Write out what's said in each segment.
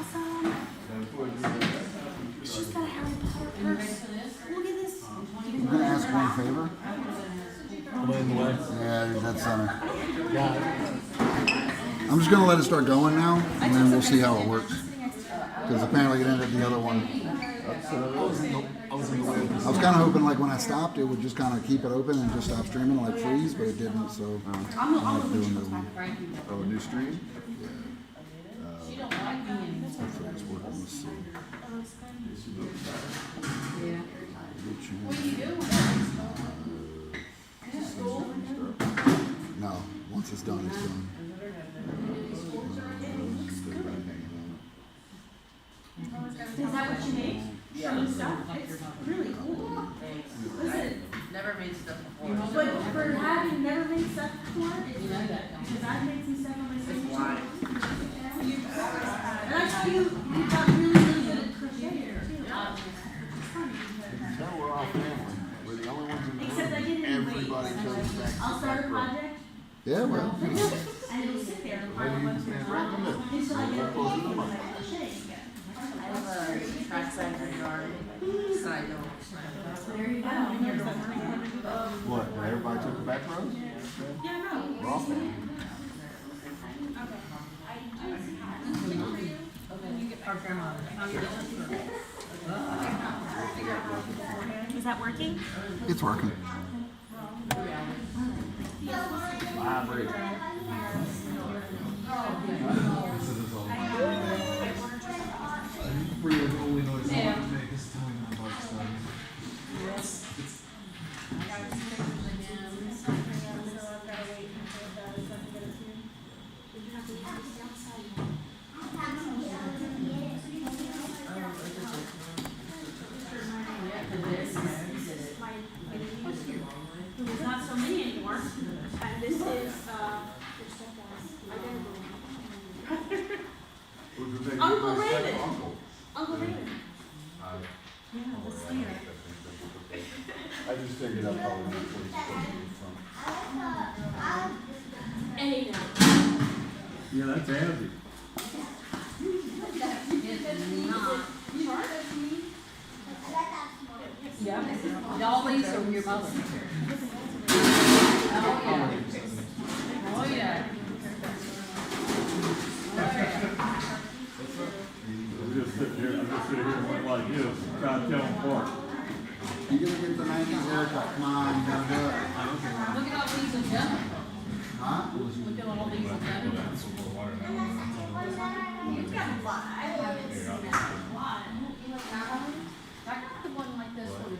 awesome. She's got a Harry Potter purse. Look at this. I'm gonna ask one favor. Yeah, that center. I'm just gonna let it start going now, and then we'll see how it works. Because apparently it ended the other one. I was kind of hoping, like when I stopped, it would just kind of keep it open and just stop streaming, like freeze, but it didn't. So I'm gonna have to do another one. Oh, a new stream? Yeah. Hopefully it's working. Let's see. Yeah. What are you doing? No, once it's done, it's done. Is that what you made? Yeah. It's really cool. Listen, Never made stuff before. but for having never made stuff before, it's You know that, don't you? because I've made some stuff on my It's why. And I saw you got really good at crocheting too. So we're all family. We're the only ones in the Except I room. didn't wait. Everybody chose back. I'll start a project Yeah, well. and it'll sit there and Maybe you can stand right in the middle. until I get a Close to the page mic. of crocheting again. I have a track bag in your yard, so I don't. There you go. What? Everybody took the back roads? Yeah, no. We're all family. Our grandma. Is that working? It's working. Vibrate. There's not so many anymore. And this is, Uncle Raven. Uncle Raven. Yeah, the stinger. I just figured out how to make Any Yeah, that's Andy. Yeah. All these are your mother. Oh, yeah. Oh, yeah. I'm just sitting here and went like this, trying to tell them apart. You gonna get the 90s haircut? Come on, you gotta do it. Look at all these are done. Huh? Look at all these are done. You've got a lot. I haven't seen that a lot. I got the one like this one.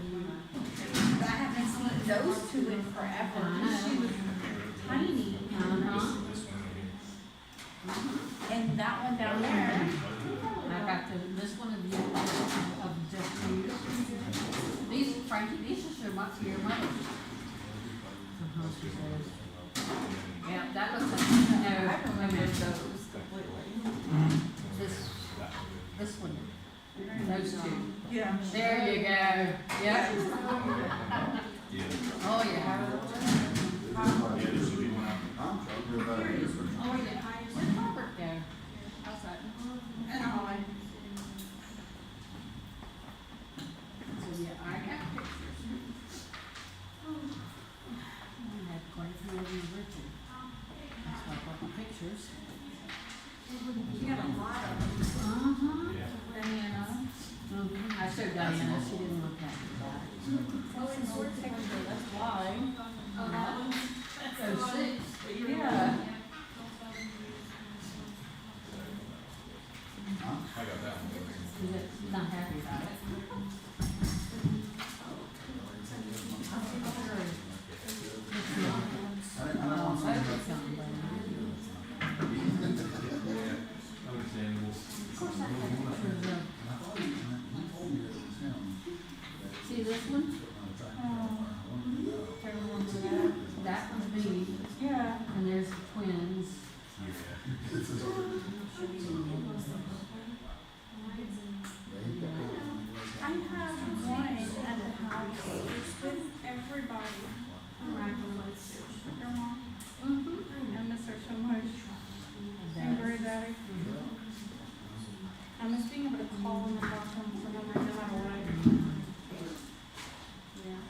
But I haven't seen those two in forever. She was tiny. Uh-huh. And that one down there. I got this one of just you. These, Frankie, these are so much to your mother. Uh-huh, she says. Yeah, that looks like, no, I remember those completely. This one, those two. Yeah. There you go. Yep. Oh, yeah. Oh, yeah. Where'd Robert go? Outside. So, yeah, I got pictures. I had quite a few of these written. That's why I brought my pictures. You got a lot of them. Uh-huh. Diana. I showed Diana, she didn't look at it. Oh, and sword texture, that's why. Oh, that one? That's 06. Yeah. Is it not happy about it? See this one? That one's me. Yeah. And there's the twins. I have one at the house with everybody. Miraculous. Your mom. I miss her so much. And Granddaddy. miss being able to call them and talk to them for no matter what. Yeah.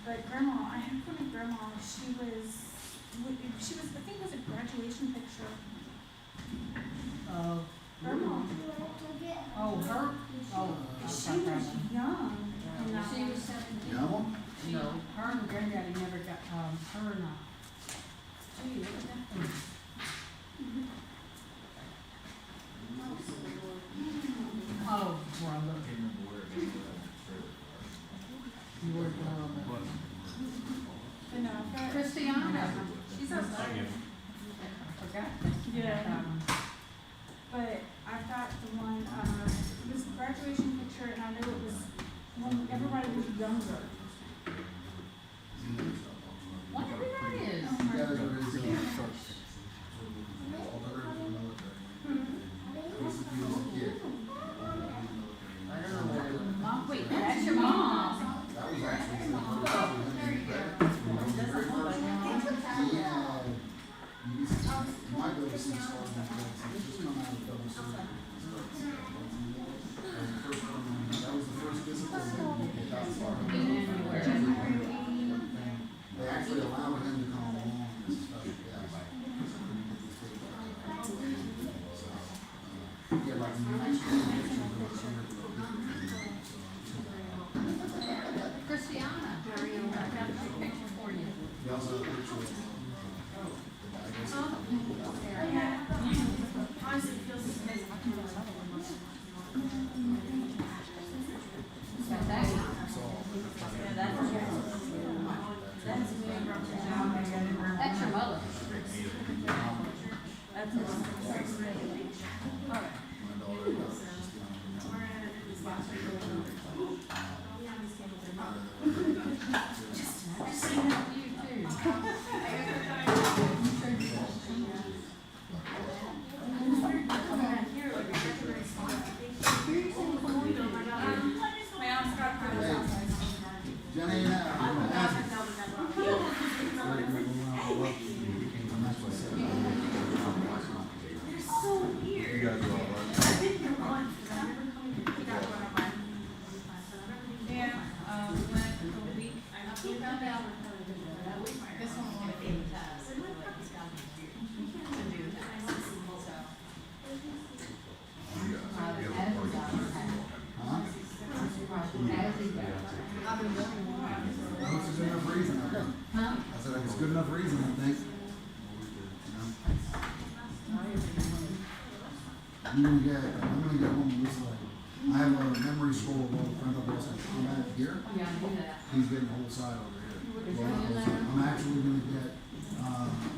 But grandma, I have one of grandma, she was, I think it was a graduation picture. Grandma, Oh, her, oh. she was young. in that She one. was 17. No? No, her and granddaddy never got, her and, gee, what was that thing? Oh, brother. You were brother. But no, I've got, Christiana. she's outside. Forgot. Yeah. But I've got the one, it was a graduation picture, and I know it was when everybody was younger. Whatever that is. Oh You my guys are God. raising trucks. Mom, wait, that's your mom. That was actually. You might go to see stars and things. Just come out of double surgery. That was the first physical that he got started. They actually allowed him to come along as a special guest. Yeah, like 19 Christiana. I got a picture for you. He also had a picture of Honestly, it feels amazing. Got that? That's your mother. You too. Jenny, You guys are all right. huh? That's a good enough reason, I think. Huh? I said it's a good enough reason, I think. I'm gonna get home and listen, like, I have a memory scroll of all the friends I've lost in combat here. Yeah, I do that. He's getting the whole side over here. I'm actually gonna get,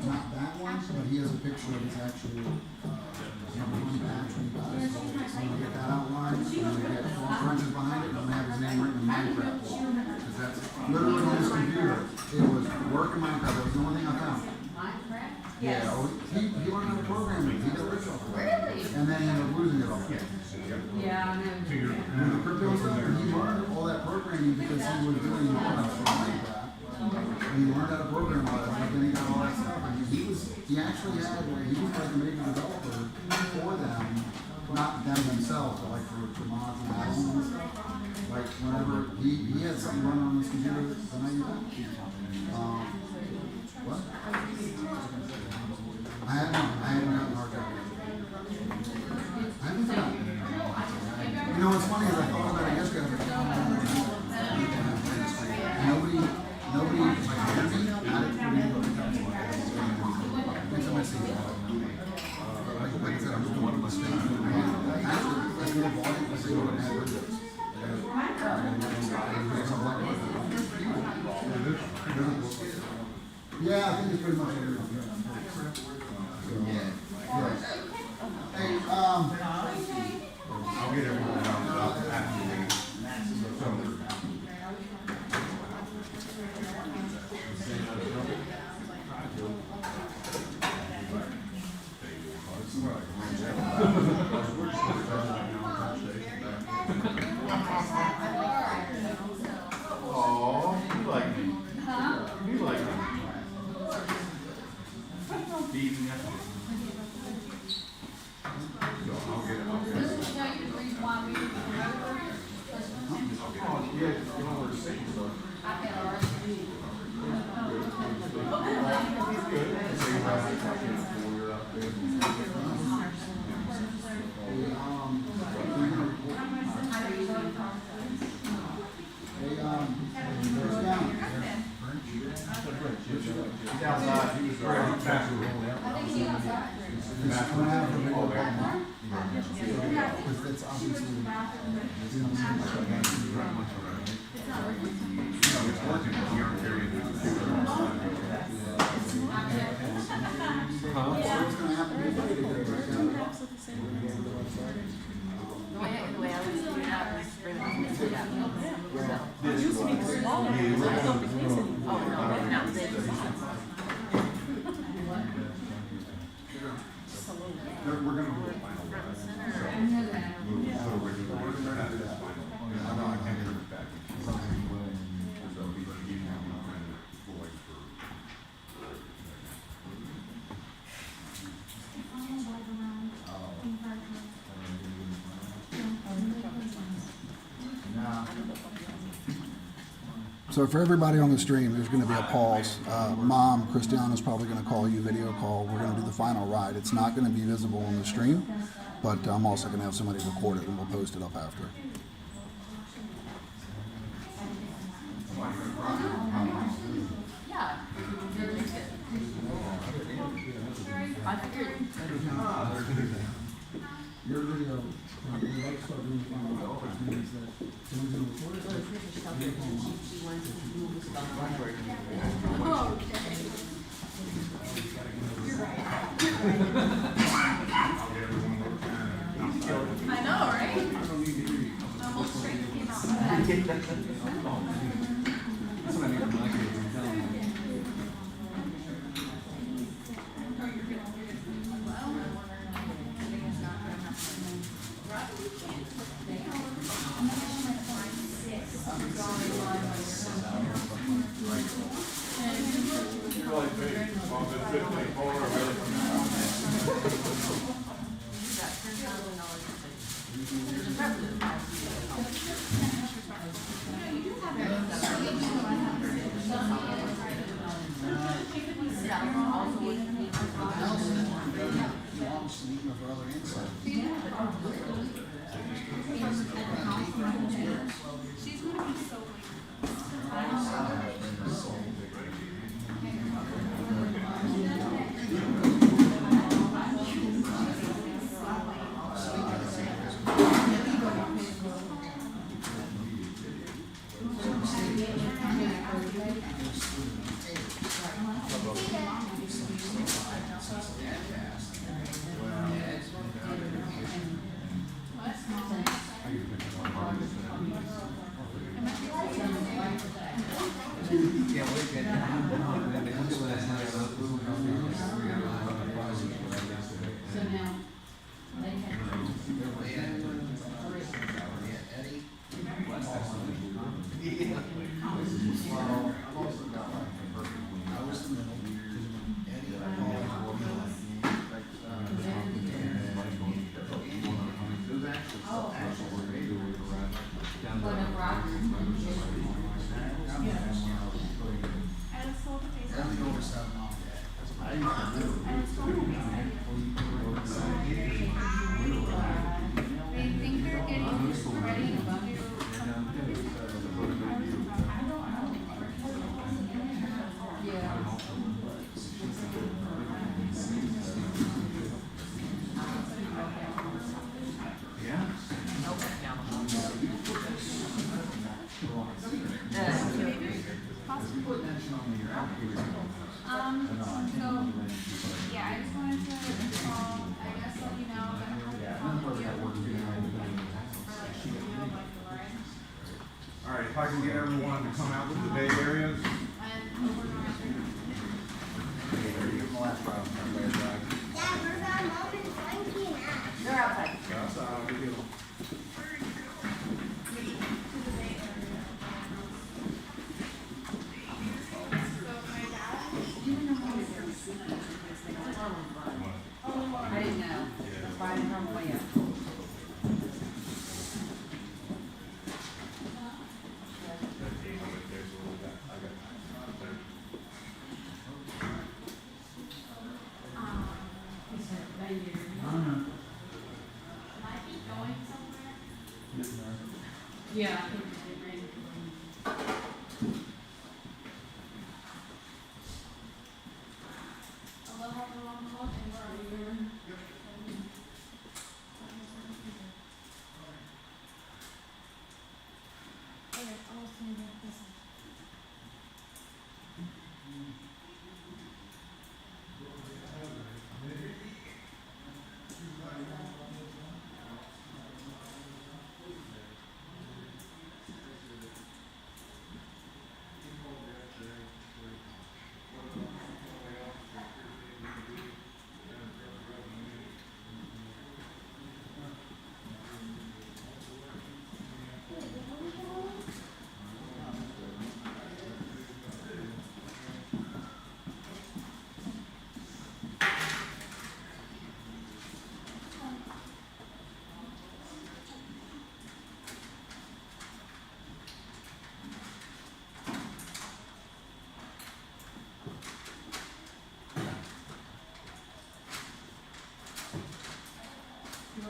not that one, but he has a picture of his actual, number one patch when he got it. So I'm gonna get that outlined, I'm gonna get all trenches behind it, and I'm gonna have his name written in Minecraft wall. Cause that's literally on his computer, it was work in Minecraft, that was the only thing I found. Minecraft? Yeah, oh, he learned how to program it, he got rich off of it. Really? And then he ended up losing it all. Yeah, I know. When the crypto stuff, he learned all that programming because he was doing models for Minecraft. And he learned how to program all that, but then he got all that stuff. And he actually had, like, he was like a major developer for them, not them themselves, but like for mods and add-ons and stuff. Like whenever, he had something running on his computer the night he died. What? I haven't gotten hard copy. I haven't found it. You know what's funny is I thought about it yesterday. I was like, nobody, like, had me at it for me to go to council. Next time I see it. Like I said, I'm just doing a mistake. Actually, I could have bought it, I say, what I had with this. Yeah, I think it's pretty much everything. Yeah. Hey, I'll get everyone out after the Oh, you like me. Huh? You like me. Beating you. So I'll get it. This will show you the reason gonna have her video call mom. Yeah, Because that's she went to obviously. the bathroom, but It's in the same spot. it's not working. It's working, but we aren't carrying it. So it's gonna have to be a way to get it back out. The way I was doing that was bring it home and sit down. It used to be smaller, I don't think it's anymore. Oh, no, now they We're gonna do a final ride. I know that. So we're gonna do this final. I know, I can't hear it back. So we can give you a voice for. So for everybody on the stream, there's going to be a pause. Mom, Christiana's probably going to call you video call. We're going to do the final ride. It's not going to be visible on the stream, but I'm also going to have somebody record it and we'll post it up after. yeah. I figured. Your video, we'd like to start doing the final ride, which means that someone's going to record it. She wanted to move stuff. I know, right? Almost straight came out. She's gonna be so So now, they can. They think they're getting ready to do So, yeah, I just wanted to call, I guess, let you know that All right, if I can get everyone to come out with the Bay Areas. They're outside. That's how we do. I didn't know. By the way, yeah. I think they ran it. Aloha, aloha, and where are you?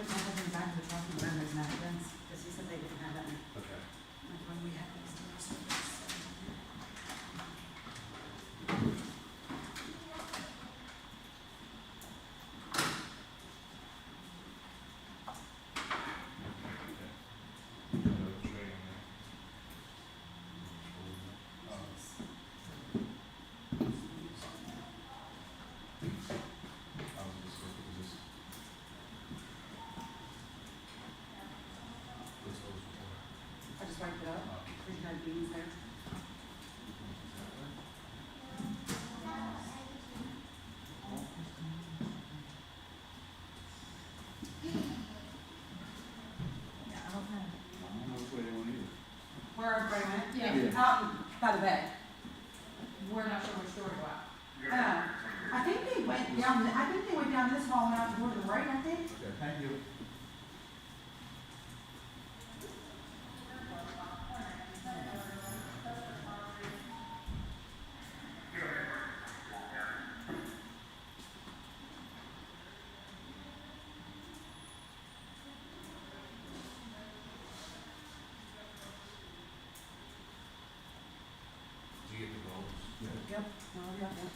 took everything back to the talking about those napkins, because he said they didn't have any, Okay. like when we had these doors. I just wiped it up, there's no beans there. Yeah, I don't know. Where everybody went? Yeah. Out by the bed. We're not sure which door to go out. I think they went down, this hall and out the door to the right, I think. Okay, thank you. Did you get the goals? Yep. No, I got that.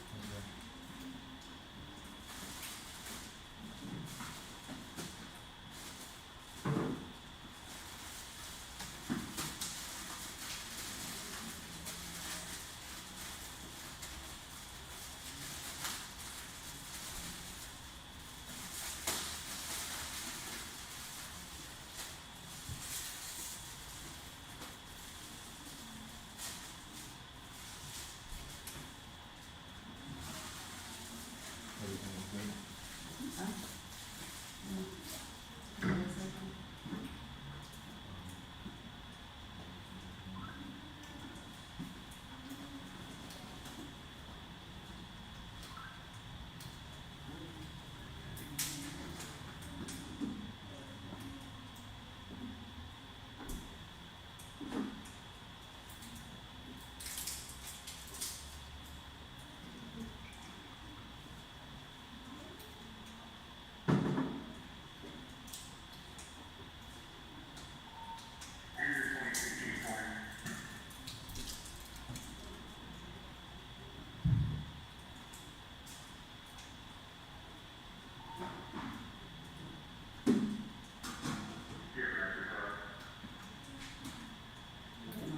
Everything was good?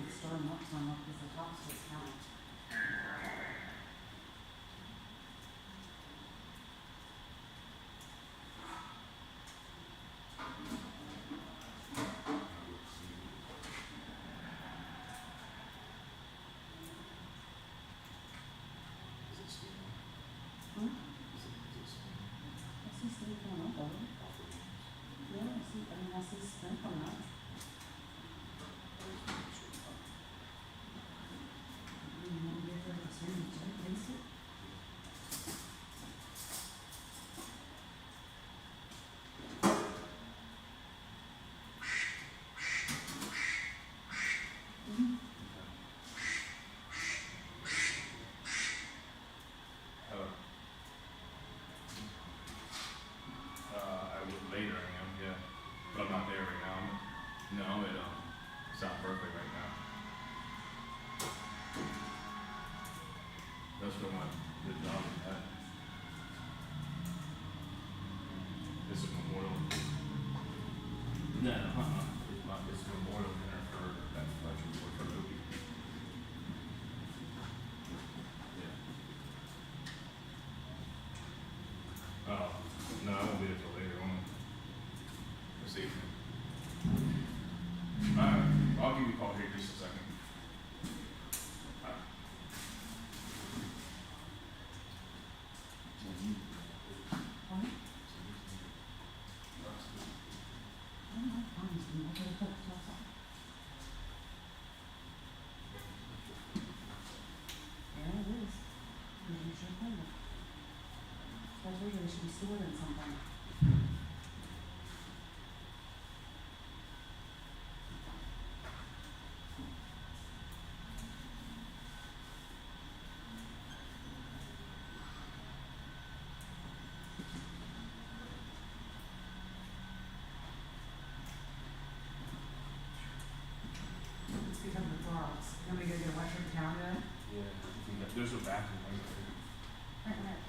Stir them up some, because the top's just out. I see steam coming up, over. Yeah, I see steam coming up. Hello. I would later I am, yeah. But I'm not there right now. No, I'm at South Berkeley right now. That's where the job is at. It's a memorial. No, it's not. It's a memorial dinner for that Fletcher for Loki. Yeah. Oh, no, I won't be there till later on this evening. I'll give you a call here in just a second. Alright. Yeah, it is. Maybe you should play it. Especially they should be stored in something. counter. Yeah, there's a bathroom right there. Right, right.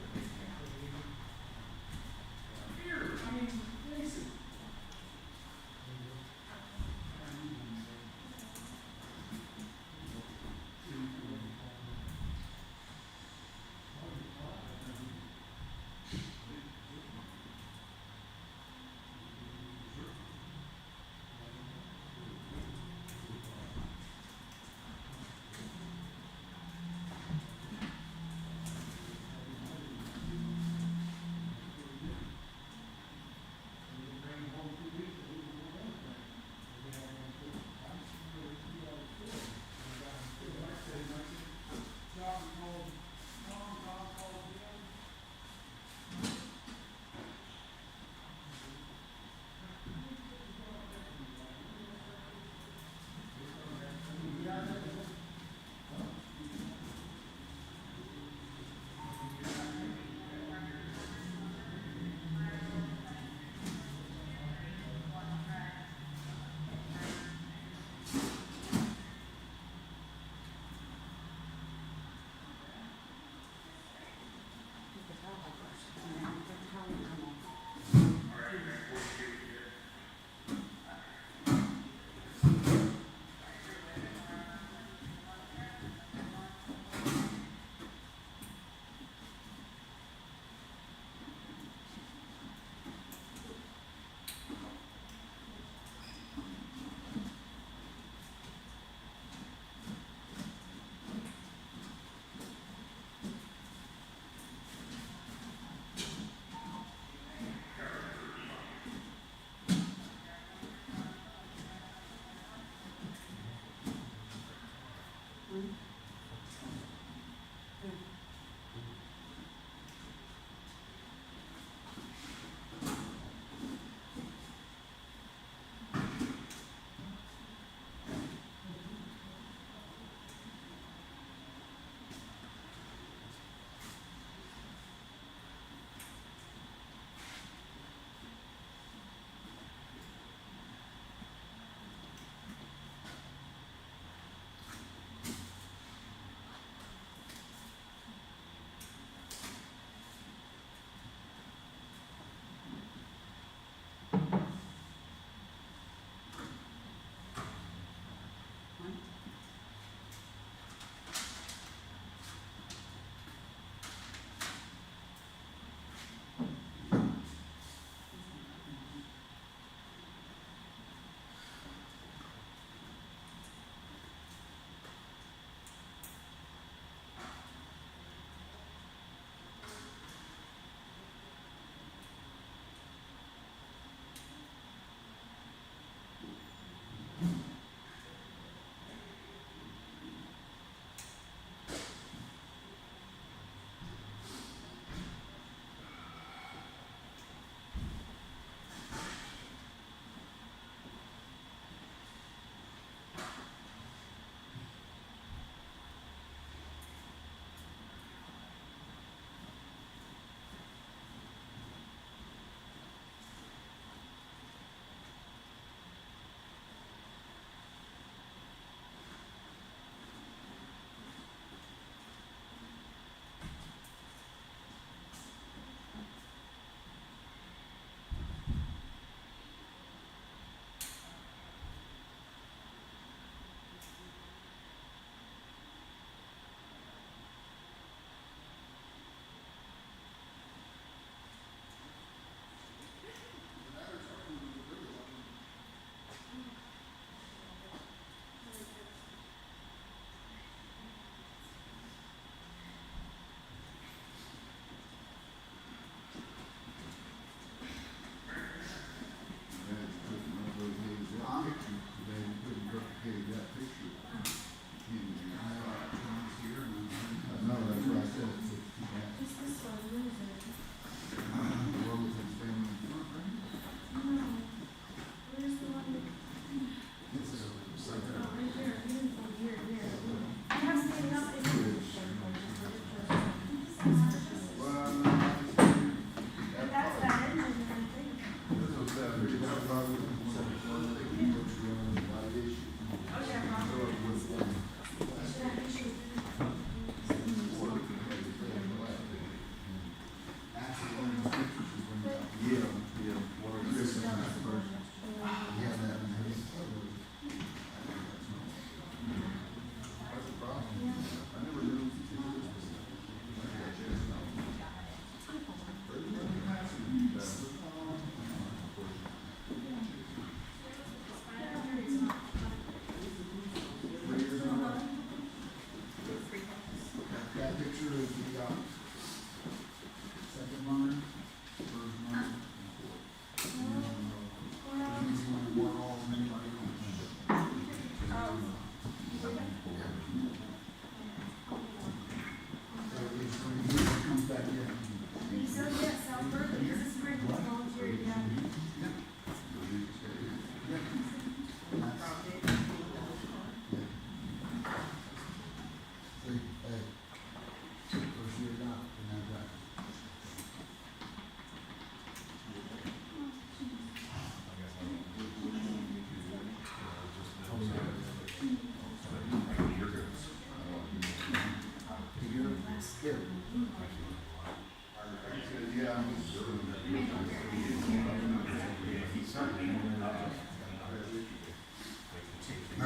Should I issue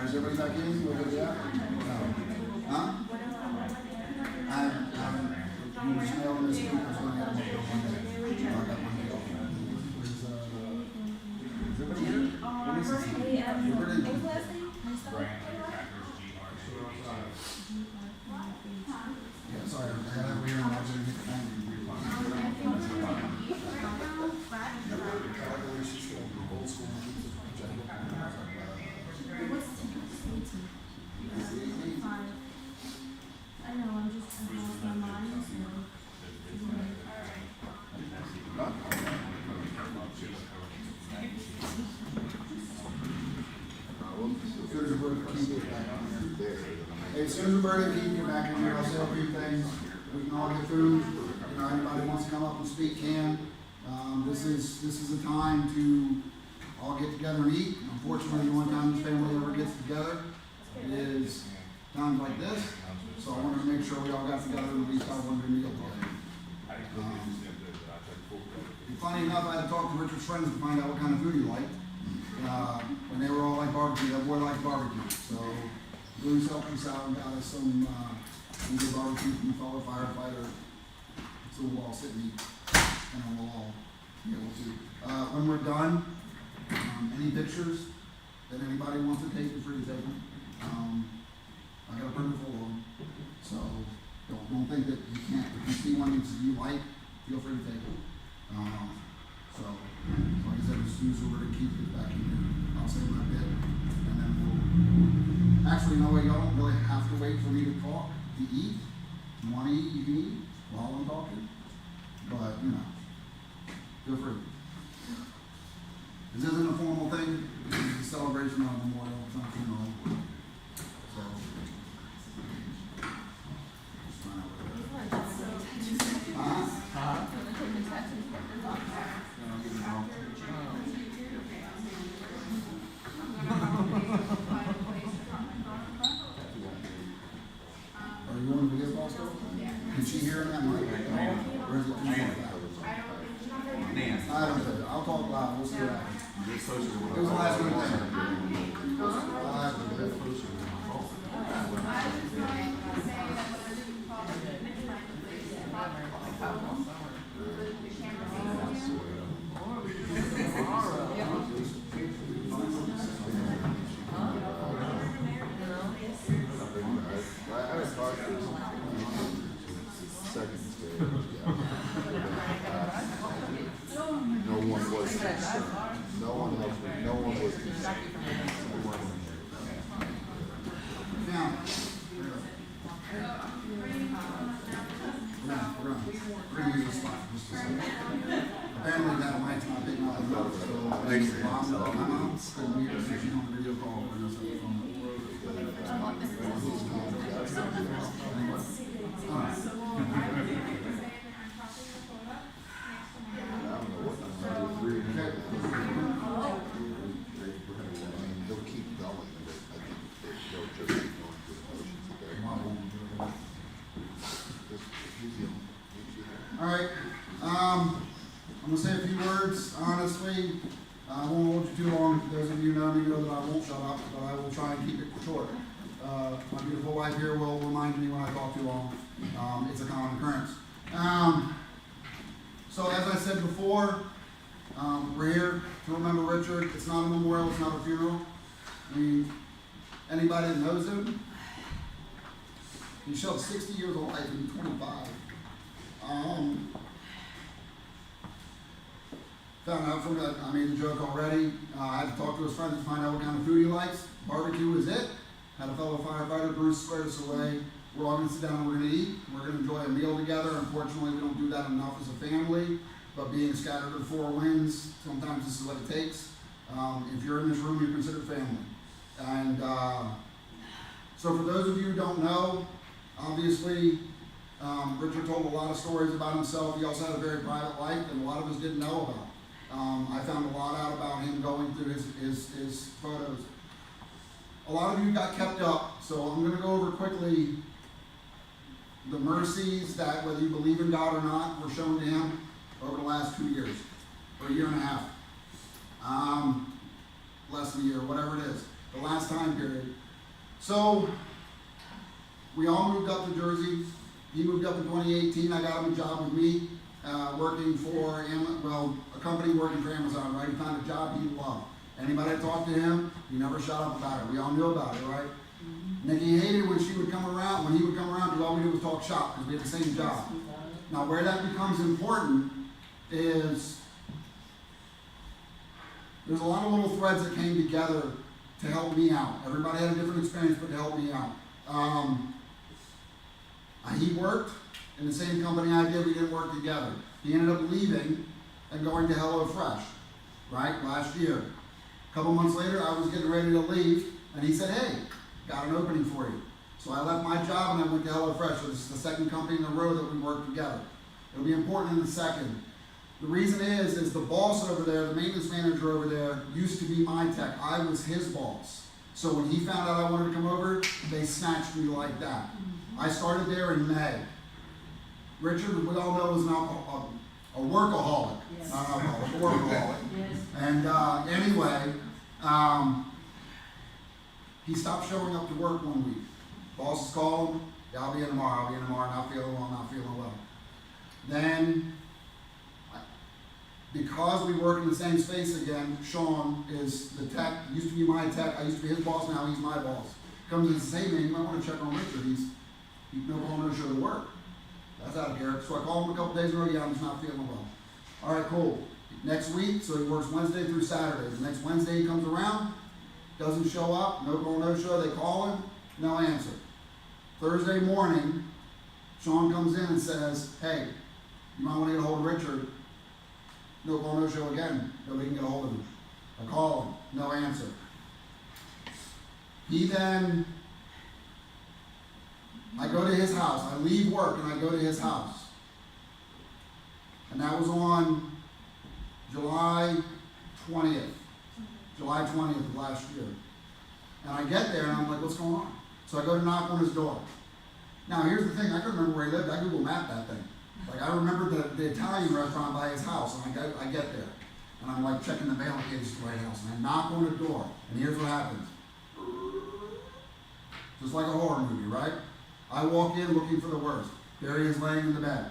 Alright, is everybody back in? We'll go to that? Huh? You just nailed this. I got one day off. Is everybody here? What is this? Everybody? Yeah, sorry, I got that weird, I didn't get the thing. Old school. I know, I'm just, I lost my mind, so. Hey, as soon as we're ready to keep you back in here, I'll say a few things. We can all get food. You know, anybody wants to come up and speak can. This is a time to all get together and eat. Unfortunately, the only time this family ever gets together is times like this. So I wanted to make sure we all got together and at least have one good meal together. Funny enough, I had to talk to Richard's friends to find out what kind of food he liked. And they were all like barbecue. That boy likes barbecue. So Louis helped us out and got us some good barbecue from a fellow firefighter. So we'll all sit and eat. And we'll all be able to. When we're done, any pictures that anybody wants to take, you're free to take them. I got a printer full of them. So don't think that you can't. If you see one that you like, feel free to take it. So, like I said, as soon as we're going to keep it back in here, I'll say my bit, and then we'll. Actually, no way, y'all don't really have to wait for me to talk to eat. If you want to eat, you can eat while I'm talking. But you know, feel free. This isn't a formal thing. This is a celebration of Memorial. It's not a funeral. So. Are you going to be a boss though? Can she hear in that mic? Or is it too loud? I don't know. I'll talk loud. We'll see what happens. It was the last good thing. Last good thing. We're gonna use this spot just a second. Apparently that mic's not big enough, so my mom's couldn't meet us, so she's on a video call with us on the phone. Alright, I'm going to say a few words, honestly. I won't hold you too long. Those of you who know me know that I won't shut up, but I will try and keep it short. My beautiful wife here will remind me when I talk too long. It's a common occurrence. So as I said before, we're here to remember Richard. It's not a memorial, it's not a funeral. I mean, anybody that knows him, he showed 60 years of life and 25. Found out from that, I made the joke already. I had to talk to his friends to find out what kind of food he likes. Barbecue is it. Had a fellow firefighter, Bruce, squared us away. We're all going to sit down and we're going to eat. We're going to enjoy a meal together. Unfortunately, we don't do that enough as a family. But being scattered to four winds, sometimes this is what it takes. If you're in this room, you're considered family. And so for those of you who don't know, obviously, Richard told a lot of stories about himself. He also had a very private life that a lot of us didn't know about. I found a lot out about him going through his photos. A lot of you got kept up, so I'm going to go over quickly the mercies that, whether you believe in God or not, were shown to him over the last 2 years, or a year and a half. Less than a year, whatever it is. the last time period. So, we all moved up to Jersey. He moved up in 2018. I got him a job with me, working for, a company working for Amazon, right? He found a job he loved. Anybody that talked to him, he never shut up about it. We all knew about it, right? Nikki hated when she would come around, when he would come around, because all we did was talk shop, because we had the same job. Now, where that becomes important is there's a lot of little threads that came together to help me out. Everybody had a different experience, but to help me out. He worked in the same company I did. We didn't work together. He ended up leaving and going to HelloFresh, right, last year. A couple months later, I was getting ready to leave, and he said, hey, got an opening for you. So I left my job and I went to HelloFresh. So this is the second company in a row that we worked together. It'll be important in a second. The reason is the boss over there, the maintenance manager over there, used to be my tech. I was his boss. So when he found out I wanted to come over, they snatched me like that. I started there in May. Richard, we all know, is now a workaholic. Yes. Not an alcoholic, a workaholic. Yes. And anyway, he stopped showing up to work one week. Bosses called him, yeah, I'll be in tomorrow, not feeling well, not feeling well. Then, because we work in the same space again, Sean is the tech, used to be my tech, I used to be his boss, now he's my boss. Comes in and says, hey man, you might want to check on Richard, he's no call, no show to work. That's out of character. So I called him a couple days ago, yeah, I'm just not feeling well. All right, cool. Next week, so he works Wednesday through Saturday. The next Wednesday he comes around, doesn't show up, no call, no show, they call him, no answer. Thursday morning, Sean comes in and says, hey, you might want to get a hold of Richard. No call, no show again. Nobody can get a hold of him. I call him, no answer. He then, I go to his house. I leave work and I go to his house. And that was on July 20th. July 20th of last year. And I get there and I'm like, what's going on? So I go to knock on his door. Now here's the thing, I couldn't remember where he lived. I Google mapped that thing. Like I remember the Italian restaurant by his house, and I get there. And I'm like checking the mail, okay, this is the right house. And I knock on the door, and here's what happens. Just like a horror movie, right? I walk in looking for the worst. There he is laying in the bed.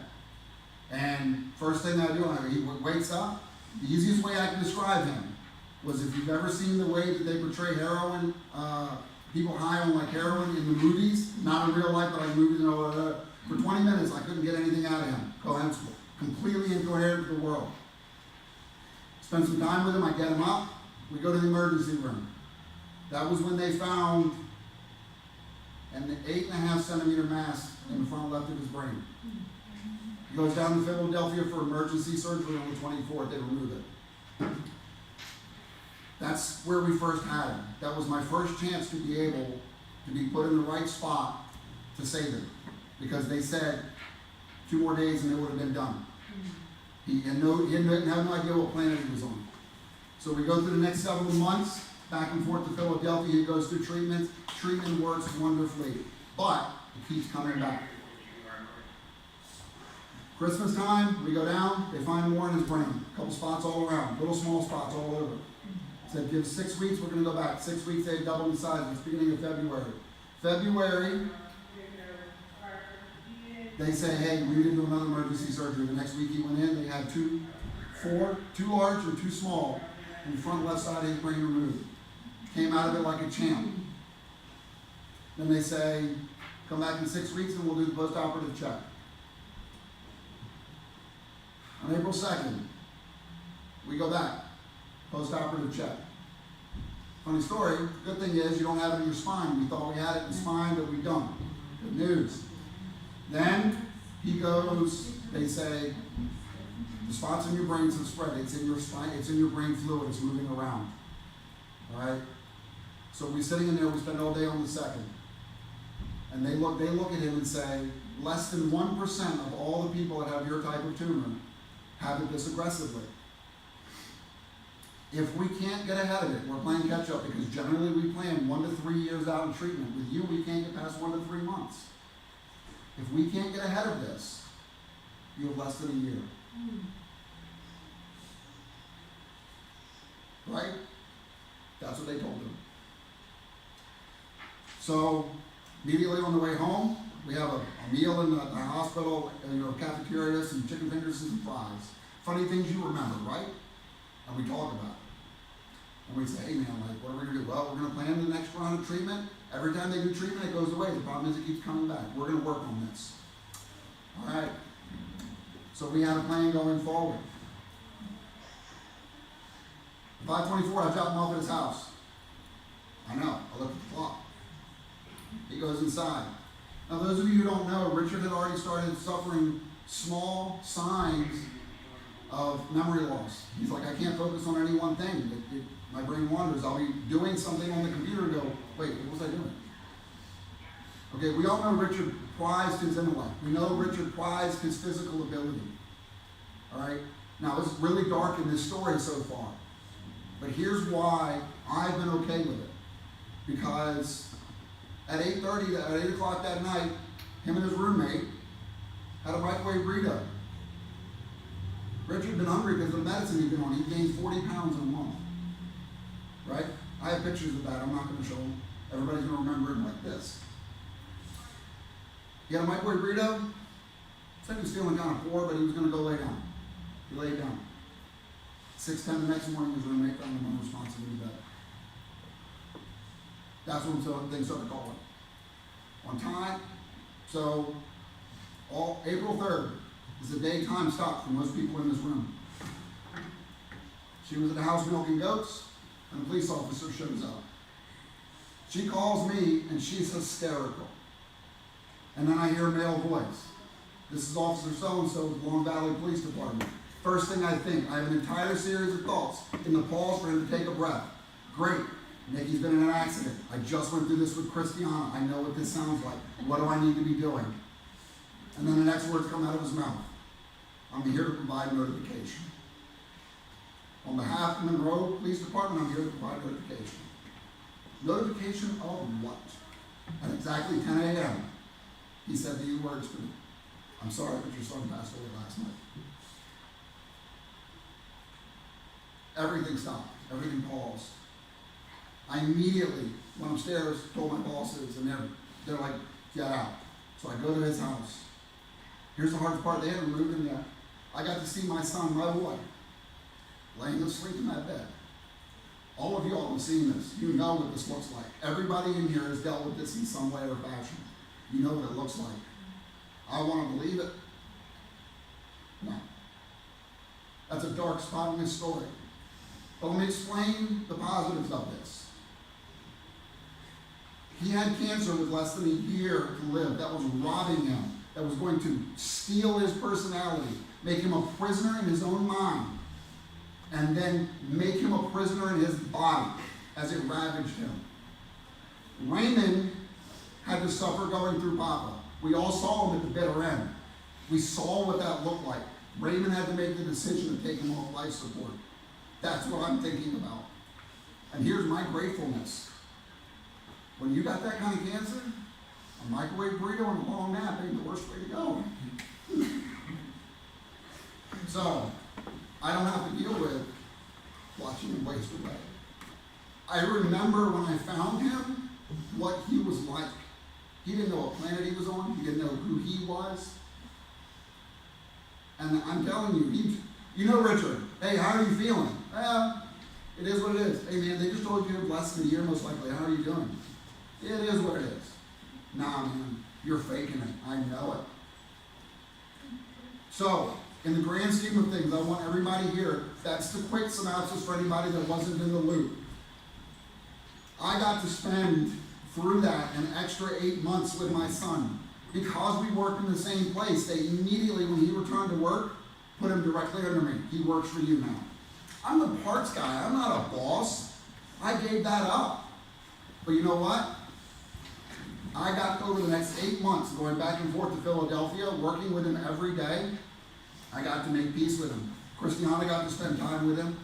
And first thing I do, he wakes up. The easiest way I can describe him was if you've ever seen the way that they portray heroin, people high on like heroin in the movies, not in real life, but like movies, for 20 minutes I couldn't get anything out of him. Cohensible. Completely incoherent to the world. Spend some time with him, I get him up, we go to the emergency room. That was when they found an 8.5 centimeter mass in the front left of his brain. He goes down to Philadelphia for emergency surgery on the 24th, they remove it. That's where we first had him. That was my first chance to be able to be put in the right spot to save him. Because they said 2 more days and it would have been done. He had no idea what planet he was on. So we go through the next several months, back and forth to Philadelphia. He goes through treatment. Treatment works wonderfully, but it keeps coming back. Christmas time, we go down, they find more in his brain. A couple spots all around, little small spots all over. Said, give 6 weeks, we're going to go back. 6 weeks, they doubled in size. It's beginning of February. February, they say, hey, we need to do another emergency surgery. The next week he went in, they had 2 large and 2 small, in the front left side of his brain removed. Came out of it like a champ. Then they say, come back in 6 weeks and we'll do the post-operative check. On April 2nd, we go back. Post-operative check. Funny story, good thing is you don't have it in your spine. We thought we had it in the spine, but we don't. Good news. Then he goes, they say, the spots in your brain have spread. It's in your spine, it's in your brain fluid, it's moving around. Alright? So we're sitting in there, we spend all day on the 2nd. And they look at him and say, less than 1% of all the people that have your type of tumor have it this aggressively. If we can't get ahead of it, we're playing catch up because generally we plan 1 to 3 years out in treatment. With you, we can't get past 1 to 3 months. If we can't get ahead of this, you have less than a year. Right? That's what they told him. So immediately on the way home, we have a meal in the hospital, cafeteria, some chicken fingers and some fries. Funny things you remember, right? And we talk about it. And we say, hey man, like, what are we gonna do? Well, we're gonna plan the next round of treatment. Every time they do treatment, it goes away. The problem is it keeps coming back. We're gonna work on this. All right. So we had a plan going forward. 5:24, I dropped him off at his house. I know, I looked at the clock. He goes inside. Now those of you who don't know, Richard had already started suffering small signs of memory loss. He's like, I can't focus on any one thing. My brain wanders. I'll be doing something on the computer and go, wait, what was I doing? Okay, we all know Richard prized his intellect. We know Richard prized his physical ability. All right? Now, it's really dark in this story so far. But here's why I've been okay with it. Because at 8:30, at 8 o'clock that night, him and his roommate had a microwave burrito. Richard had been hungry because of the medicine he'd been on. He gained 40 pounds in a month. Right? I have pictures of that. I'm not going to show them. Everybody's going to remember him like this. He had a microwave burrito. Said he was feeling kind of poor, but he was going to go lay down. He laid down. 6:10 the next morning, his roommate found him unresponsive in bed. That's when things started calling. On time, so April 3rd is the day time stopped for most people in this room. She was at the house milking goats, and a police officer shows up. She calls me, and she's hysterical. And then I hear a male voice. This is Officer so-and-so of the Long Valley Police Department. First thing I think, I have an entire series of thoughts in the pause for him to take a breath. Great. Nikki's been in an accident. I just went through this with Christiana. I know what this sounds like. What do I need to be doing? And then the next words come out of his mouth. I'm here to provide notification. On behalf of Monroe Police Department, I'm here to provide notification. Notification of what? At exactly 10 a.m., he said these words to me. I'm sorry, but your son passed away last night. Everything stopped. Everything paused. I immediately went upstairs, told my bosses, and they're like, get out. So I go to his house. Here's the hardest part. They hadn't removed him yet. I got to see my son, my boy, laying asleep in that bed. All of y'all have seen this. You know what this looks like. Everybody in here has dealt with this in some way or fashion. You know what it looks like. I want to believe it. No. That's a dark spot in this story. But let me explain the positives of this. He had cancer with less than a year to live. That was robbing him. That was going to steal his personality, make him a prisoner in his own mind, and then make him a prisoner in his body as it ravaged him. Raymond had to suffer going through Papa. We all saw him at the bitter end. We saw what that looked like. Raymond had to make the decision to take him off life support. That's what I'm thinking about. And here's my gratefulness. When you got that kind of cancer, a microwave burrito and a long nap ain't the worst way to go. So, I don't have to deal with watching him waste away. I remember when I found him, what he was like. He didn't know what planet he was on. He didn't know who he was. And I'm telling you, you know Richard. Hey, how are you feeling? It is what it is. Hey man, they just told you less than a year most likely. How are you doing? It is what it is. Nah man, you're faking it. I know it. So, in the grand scheme of things, I want everybody here, that's the quick synopsis for anybody that wasn't in the loop. I got to spend through that an extra 8 months with my son. Because we work in the same place, they immediately, when he returned to work, put him directly under me. He works for you now. I'm the parts guy. I'm not a boss. I gave that up. But you know what? I got over the next 8 months going back and forth to Philadelphia, working with him every day. I got to make peace with him. Christiana got to spend time with him.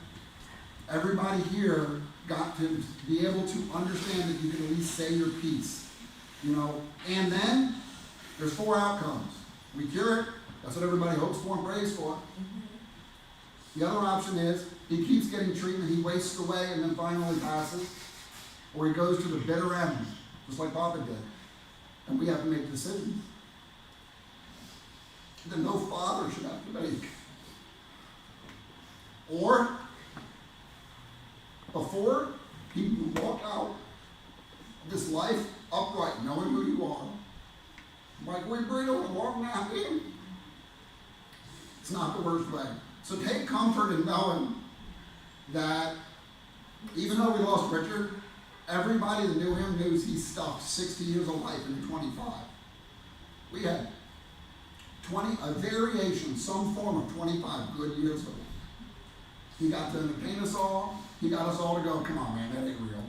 Everybody here got to be able to understand that you can at least say your piece. And then there's 4 outcomes. We cure it. That's what everybody hopes for and prays for. The other option is he keeps getting treatment, he wastes away and then finally passes. Or he goes to the bitter end. just like Papa did. And we have to make decisions that no father should have to make. Or, before you walk out this life upright, knowing who you are, like we breathe over walking out here, it's not the worst way. So take comfort in knowing that even though we lost Richard, everybody that knew him knows he stuffed 60 years of life into 25. We had a variation, some form of 25 good years of it. He got to entertain us all. He got us all to go, come on, man, that ain't real.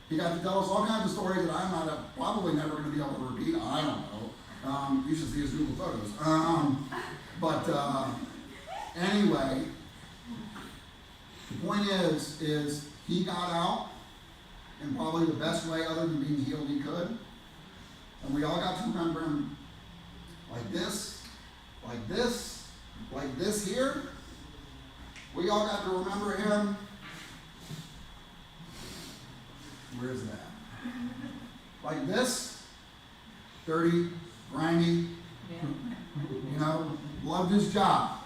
He got to tell us all kinds of stories that I'm probably never going to be able to repeat. I don't know. You should see his Google photos. Anyway, the point is he got out in probably the best way other than being healed he could. And we all got to remember him like this, like this, like this here. We all got to remember him. Where's that? Like this, dirty, grimy, loved his job.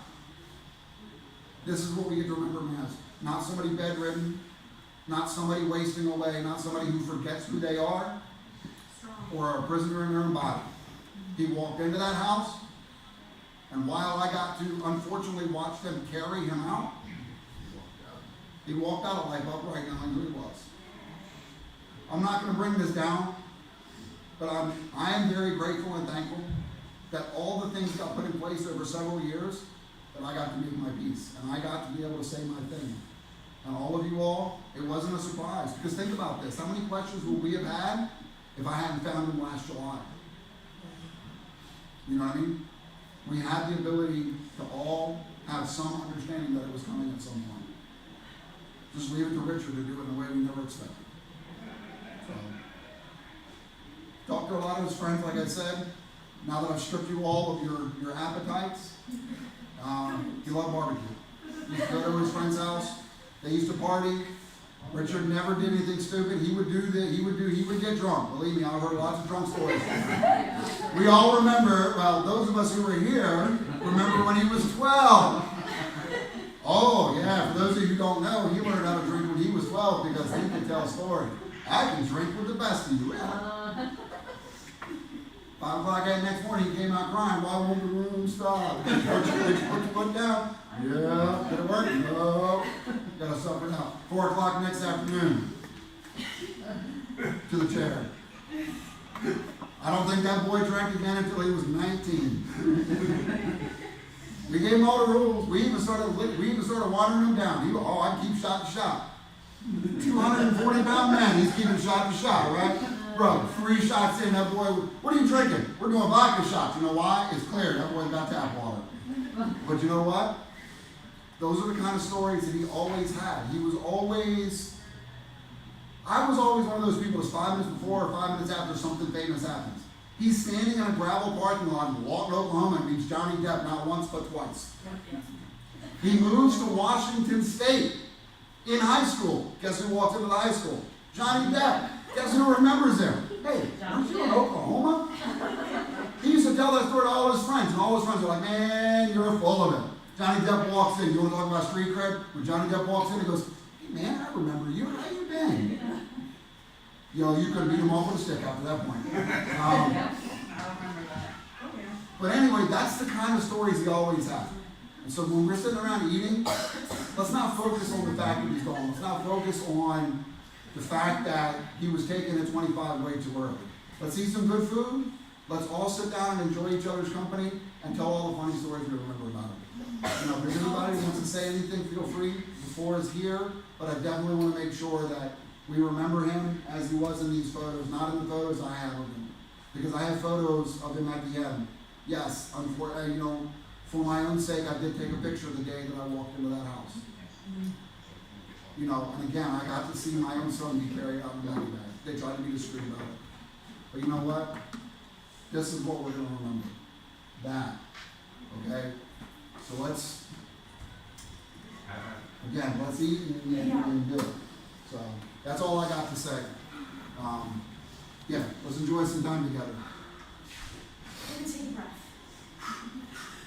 This is what we get to remember him as. Not somebody bedridden, not somebody wasting away, not somebody who forgets who they are, or a prisoner in their own body. He walked into that house, and while I got to unfortunately watch them carry him out, he walked out of life upright knowing who he was. I'm not going to bring this down, but I am very grateful and thankful that all the things got put in place over several years, that I got to make my peace, and I got to be able to say my thing. And all of you all, it wasn't a surprise. Because think about this. How many questions would we have had if I hadn't found him last July? You know what I mean? We had the ability to all have some understanding that it was coming at some point. Just leave it to Richard to do it in a way we never expected. So, talked to a lot of his friends, like I said. Now that I've stripped you all of your appetites, he loved barbecue. He used to go to his friend's house. They used to party. Richard never did anything stupid. He would get drunk. Believe me, I've heard lots of drunk stories. We all remember, well, those of us who were here, remember when he was 12. Oh, yeah, for those of you who don't know, he learned how to drink when he was 12 because he could tell stories. I can drink with the best of you. 5 o'clock that next morning, he came out crying. Why won't the room stop? Did you put your foot down? Yeah. Did it work? No. Got to suffer now. 4 o'clock next afternoon. To the chair. I don't think that boy drank again until he was 19. We gave him all the rules. We even started watering him down. I'd keep shot to shot. 240-pound man, he's keeping shot to shot, right? Bro, 3 shots in, that boy, what are you drinking? We're doing vodka shots. You know why? It's clear. That boy got tap water. But you know what? Those are the kind of stories that he always had. I was always one of those people that's 5 minutes before or 5 minutes after something famous happens. He's standing in a gravel parking lot in Lawton, Oklahoma, and meets Johnny Depp not once but twice. He moves to Washington State in high school. Guess who walked into the high school? Johnny Depp. Guess who remembers him? Hey, aren't you in Oklahoma? He used to tell that story to all his friends, and all his friends were like, man, you're full of it. Johnny Depp walks in. You want to talk about street cred? When Johnny Depp walks in, he goes, hey, man, I remember you. How you been? You could beat him off with a stick after that point. I remember that. But anyway, that's the kind of stories he always had. And so when we're sitting around eating, let's not focus on the fact that he's gone. Let's not focus on the fact that he was taken at 25 way too early. Let's eat some good food. Let's all sit down and enjoy each other's company and tell all the funny stories we remember about him. If there's anybody who wants to say anything, feel free. The floor is here, but I definitely want to make sure that we remember him as he was in these photos, not in the photos I have of him. Because I have photos of him at the end. Yes, for my own sake, I did take a picture the day that I walked into that house. And again, I got to see my own son be carried out in a body bag. They tried to be discreet about it. But you know what? This is what we're going to remember. That. Okay? So let's eat and do it. So that's all I got to say. Yeah, let's enjoy some time together. Take a deep breath.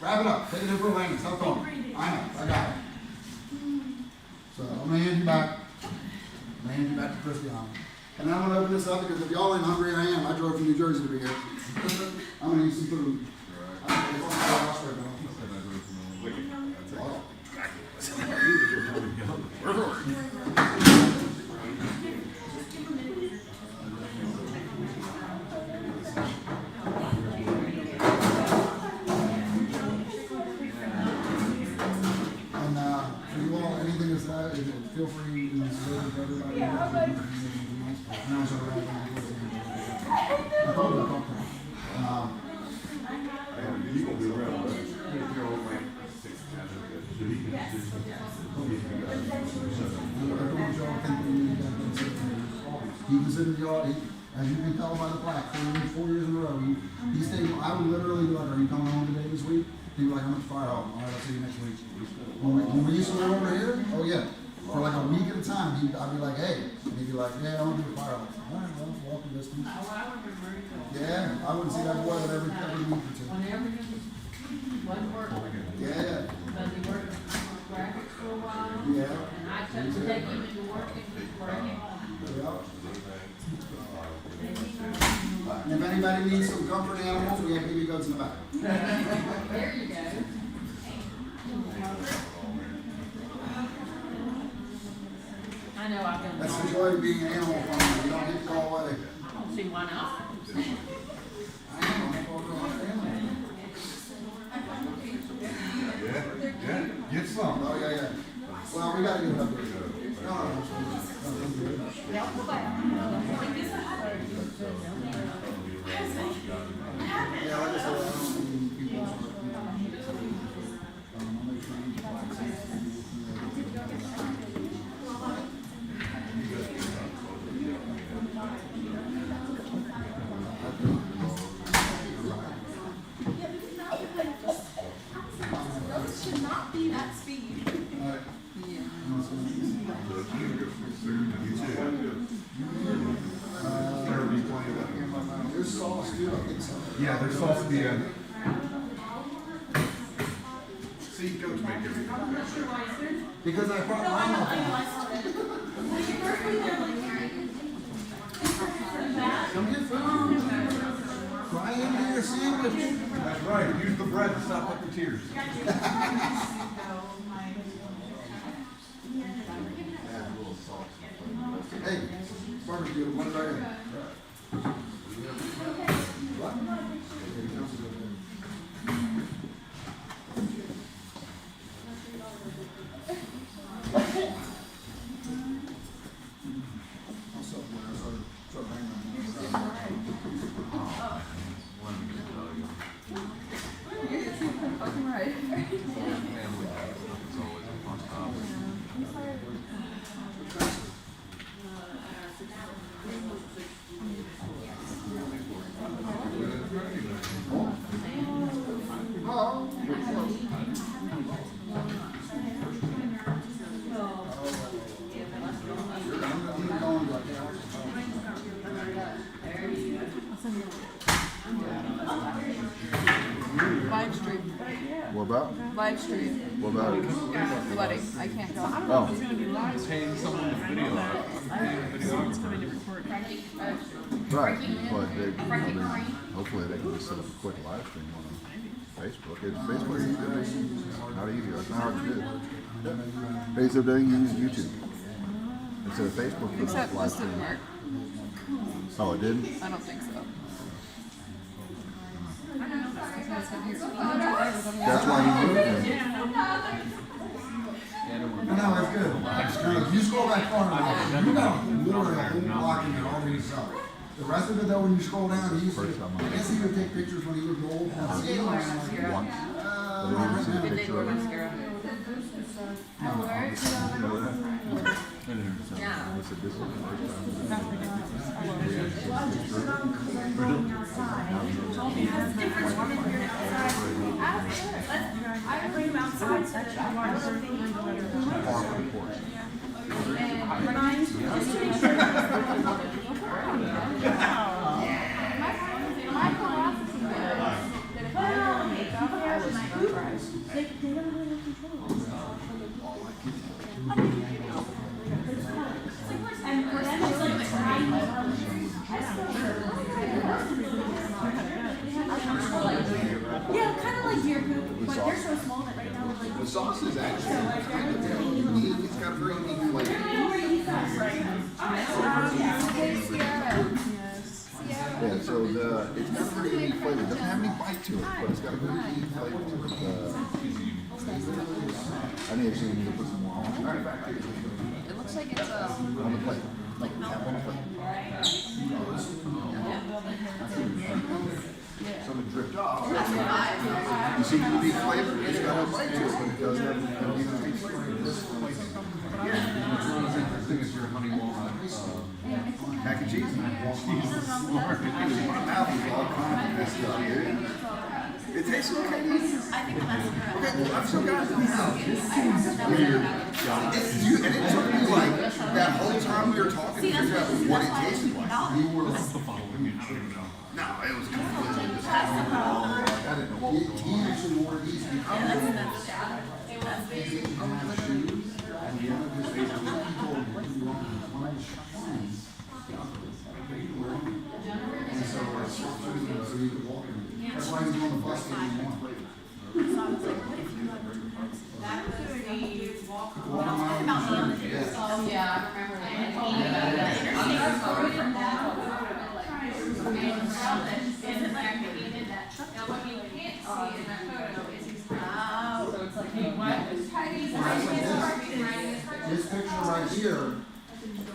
Wrap it up. Take it in for a landing. Stop talking. I know. I got it. So I'm gonna hand you back. I'm gonna hand you back to Christiana. And I'm gonna open this up because if y'all ain't hungry, and I am. I drove from New Jersey to be here. I'm gonna eat some food. And for you all, anything that's that, feel free to say it to everybody. Yeah, I'm like- No, it's all right. I told you I talked to him. You gonna be around, but He was in the yard, as you can tell by the plaque, 4 years in a row. He stayed, I would literally be like, are you coming home today this week? He'd be like, how much fire hall? All right, I'll see you next week. When we used to live over here, oh yeah, for like a week at a time, I'd be like, hey, and he'd be like, yeah, I want to do a fire hall. All right, well, walking distance. Yeah, I wouldn't see that boy but every week or two. Whenever he wasn't working, Yeah, but he worked graphics for a while. yeah, And I took to take him into work and bring him home. yeah. And if anybody needs some comfort animals, we have baby goats in the back. There you go. I know I've been. That's the joy of being an animal farmer. You don't get to go away. See, why not? I am. I'm a animal. yeah, get some. Oh, yeah, yeah. Well, we gotta get it up there. No. Yeah, like I said, I don't see people Those should not be that speed. There's sauce too, I think so. Yeah, there's supposed to be a. See, goats make everything. Because I brought mine up. Come get food. Fry into your sandwich. That's right, use the bread to stop up the tears. Hey, barbecue, one right here. What? Live stream. What about? Live stream. What about it? The wedding. I can't go. Oh, Paying someone to video that. Someone's coming to record. right. But they, I mean, hopefully they can just set up a quick live stream on Facebook. Facebook is not easy. It's not hard to do. Hey, so they use YouTube instead of Facebook for Except the live this didn't stream. work. Oh, it didn't? I don't think so. That's why he moved it. No, that's good. If you scroll back far enough, you got literally a whole block in there all to yourself. The rest of it though, when you scroll down, he used to, I guess he would take pictures when he was old. Once. But I didn't see a picture of it. I said, this is the first time. I bring them outside so that I want to see. Farm, of course. the sauce is actually kind of unique. It's got a very unique flavor. Yeah, so it's got a very unique flavor. It doesn't have any bite to it, but it's got a very unique flavor to it. I need to put some more on. It looks like it's On the plate. Like tap on the plate. Some dripped off. You see the unique flavor? It's got a bite to it, but it does have a unique flavor. Thing is your honey walnut, Mac and cheese. My mouth is all kind of messed up here. It tastes okay. I think that's Okay, well, I've still got it. Weird. And it took me like that whole time we were talking to figure out what it tasted like. You were like, no, it was completely just I didn't know what was going on. He actually wore these. He didn't have shoes. And one of his people told me one of his shoes. And so I switched to him so he could walk in. That's why he's on the bus anymore. That was the walk. Oh, yeah, I remember that. Now, what you can't see in that photo is he's. So it's like, hey, This picture right here,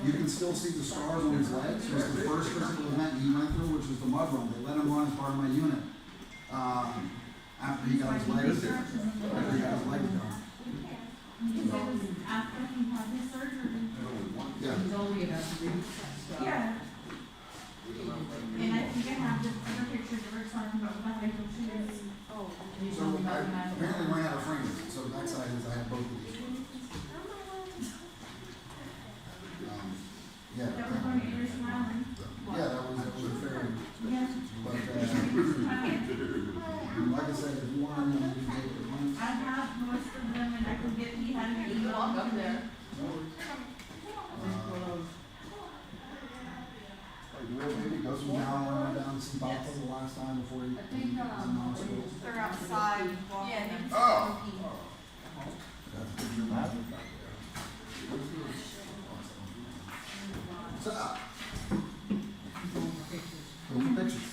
you can still see the scars on his legs. It was the first physical event he went through, which was the mud run. They let him run as part of my unit. After he got his legs done. After he had his surgery. Yeah. he's only about to do stuff. Yeah. And I think I have the other pictures that we're talking about with the high heel shoes. Oh, So I apparently ran out of frames. So the next side is I have both of these. Yeah. That was when you were smiling. Yeah, that was a fair. Yeah. But like I said, if you want to know, you can get it. I have most of them and I can get, he had me. you can walk up there. Maybe go from now on down to see Papa the last time before he I think, was in hospital. They're outside walking. Yeah. Oh! That's a picture of that. What's up? Film pictures.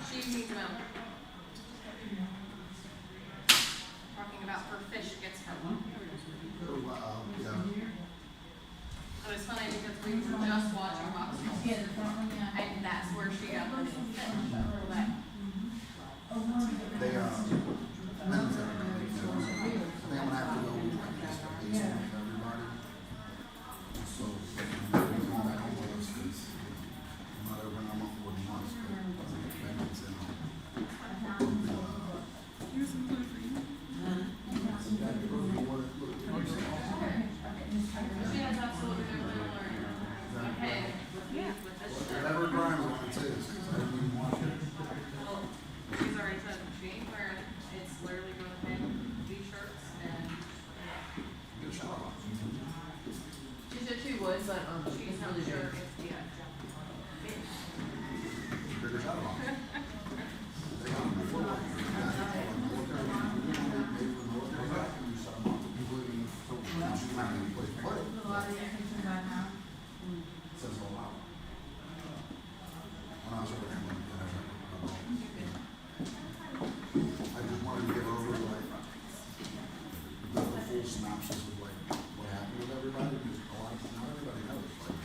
She needs milk. Talking about her fish gets her. Oh, wow, yeah. But it's funny because we were just watching Box and that's where she got her fish. They, I think I'm gonna have to go with like this, with everybody. So, I'm going back home with those kids. I'm not over, I'm up for months, but it's in. Here's some food for you. She has absolutely no clue what learning. Okay. With this shirt. Whatever Brian wants it is, because I didn't even watch it. Well, she's already said she ain't wearing it. It's literally gonna be t-shirts and Get a shot off. She said she would, but, she's not sure if the, Bigger shot off. They got them before. Says all out. When I was over there, I just wanted to get over like the full synopsis of like what happened with everybody, because a lot of not everybody knows. Like